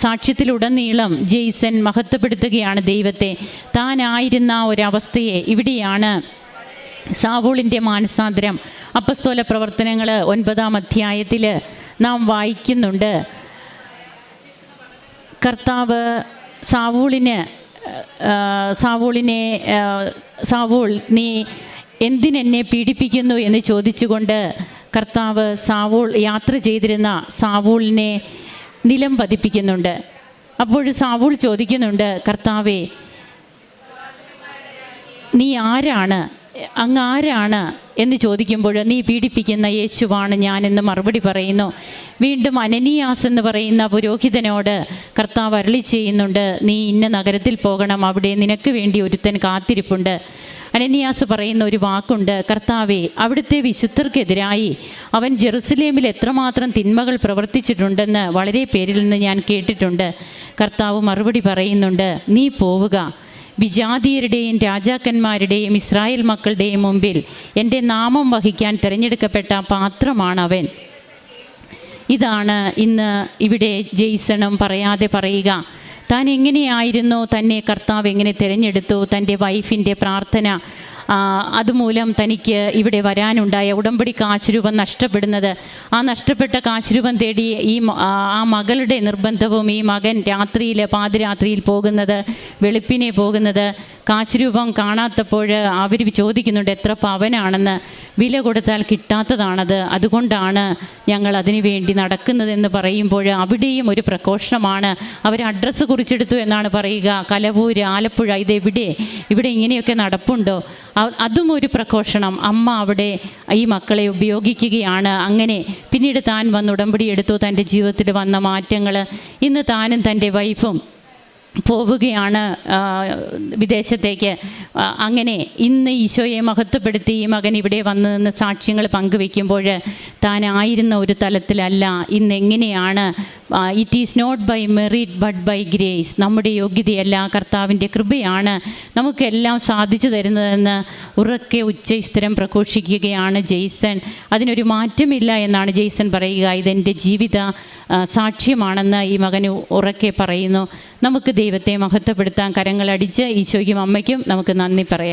സാക്ഷ്യത്തിലുടനീളം ജെയ്സൺ മഹത്വപ്പെടുത്തുകയാണ് ദൈവത്തെ. താനായിരുന്ന ഒരവസ്ഥയെ. ഇവിടെയാണ് സാവൂളിൻ്റെ മാനസാന്തരം. അപ്പസ്തോല പ്രവർത്തനങ്ങൾ 9-ാം അധ്യായത്തിൽ നാം വായിക്കുന്നുണ്ട്. കർത്താവ് സാവൂൾ നീ എന്തിനെന്നെ പീഡിപ്പിക്കുന്നു എന്ന് ചോദിച്ചുകൊണ്ട് കർത്താവ് യാത്ര ചെയ്തിരുന്ന സാവൂളിനെ നിലം പതിപ്പിക്കുന്നുണ്ട്. അപ്പോൾ സാവൂൾ ചോദിക്കുന്നുണ്ട്, കർത്താവേ നീ ആരാണ്? അങ്ങ് ആരാണ് എന്ന് ചോദിക്കുമ്പോൾ നീ പീഡിപ്പിക്കുന്ന യേശുവാണ് ഞാനെന്ന് മറുപടി പറയുന്നു. വീണ്ടും അനനീയാസ് എന്ന് പറയുന്ന പുരോഹിതനോട് കർത്താവ് അരുളി ചെയ്യുന്നുണ്ട്, നീ ഇന്ന നഗരത്തിൽ പോകണം, അവിടെ നിനക്ക് വേണ്ടി ഒരുത്തൻ കാത്തിരിപ്പുണ്ട്. അനനീയാസ് പറയുന്ന ഒരു വാക്കുണ്ട്, കർത്താവേ, അവിടുത്തെ വിശുദ്ധർക്കെതിരായി അവൻ ജെറുസലേമിൽ എത്രമാത്രം തിന്മകൾ പ്രവർത്തിച്ചിട്ടുണ്ടെന്ന് വളരെ പേരിൽ നിന്ന് ഞാൻ കേട്ടിട്ടുണ്ട്. കർത്താവ് മറുപടി പറയുന്നുണ്ട്, നീ പോവുക, വിജാതീയരുടെയും രാജാക്കന്മാരുടെയും ഇസ്രായേൽ മക്കളുടെയും മുമ്പിൽ എൻ്റെ നാമം വഹിക്കാൻ തിരഞ്ഞെടുക്കപ്പെട്ട പാത്രമാണ് അവൻ. ഇതാണ് ഇന്ന് ഇവിടെ ജെയ്സണും പറയാതെ പറയുക. താൻ എങ്ങനെയായിരുന്നു, തന്നെ കർത്താവ് എങ്ങനെ തിരഞ്ഞെടുത്തു, തൻ്റെ വൈഫിൻ്റെ പ്രാർത്ഥന, അതുമൂലം തനിക്ക് ഇവിടെ വരാനുണ്ടായ ഉടമ്പടി കാശുരൂപം നഷ്ടപ്പെടുന്നത്, ആ നഷ്ടപ്പെട്ട കാശുരൂപം തേടി ആ മകളുടെ നിർബന്ധവും ഈ മകൻ രാത്രിയിൽ പാതിരാത്രിയിൽ പോകുന്നത്, വെളുപ്പിനെ പോകുന്നത്, കാശുരൂപം കാണാത്തപ്പോൾ അവർ ചോദിക്കുന്നുണ്ട് എത്ര പവനാണെന്ന്. വില കൊടുത്താൽ കിട്ടാത്തതാണത്, അതുകൊണ്ടാണ് ഞങ്ങൾ അതിനു വേണ്ടി നടക്കുന്നതെന്ന് പറയുമ്പോൾ അവിടെയും ഒരു പ്രഘോഷണമാണ്. അവർ അഡ്രസ്സ് കുറിച്ചെടുത്തു എന്നാണ് പറയുക, കലവൂര്, ആലപ്പുഴ, ഇതെവിടെ, ഇവിടെ ഇങ്ങനെയൊക്കെ നടപ്പുണ്ടോ, അതും ഒരു പ്രഘോഷണം. അമ്മ അവിടെ ഈ മക്കളെ ഉപയോഗിക്കുകയാണ്. അങ്ങനെ പിന്നീട് താൻ വന്ന് ഉടമ്പടി എടുത്തു. തൻ്റെ ജീവിതത്തിൽ വന്ന മാറ്റങ്ങൾ, ഇന്ന് താനും തൻ്റെ വൈഫും പോവുകയാണ് വിദേശത്തേക്ക്. അങ്ങനെ ഇന്ന് ഈശോയെ മഹത്വപ്പെടുത്തി ഈ മകൻ ഇവിടെ വന്ന് നിന്ന് സാക്ഷ്യങ്ങൾ പങ്കുവെക്കുമ്പോൾ താനായിരുന്ന ഒരു തലത്തിലല്ല ഇന്നെങ്ങനെയാണ്. It is not by merit but by grace. നമ്മുടെ യോഗ്യതയല്ല, കർത്താവിൻ്റെ കൃപയാണ് നമുക്കെല്ലാം സാധിച്ചു തരുന്നതെന്ന് ഉറക്കെ ഉച്ചസ്ഥിരം പ്രഘോഷിക്കുകയാണ് ജെയ്സൺ. അതിനൊരു മാറ്റമില്ല എന്നാണ് ജെയ്സൺ പറയുക. ഇതെൻ്റെ ജീവിത സാക്ഷ്യമാണെന്ന് ഈ മകന് ഉറക്കെ പറയുന്നു. നമുക്ക് ദൈവത്തെ മഹത്വപ്പെടുത്താൻ കരങ്ങളടിച്ച് ഈശോയ്ക്കും അമ്മയ്ക്കും നമുക്ക് നന്ദി പറയാം.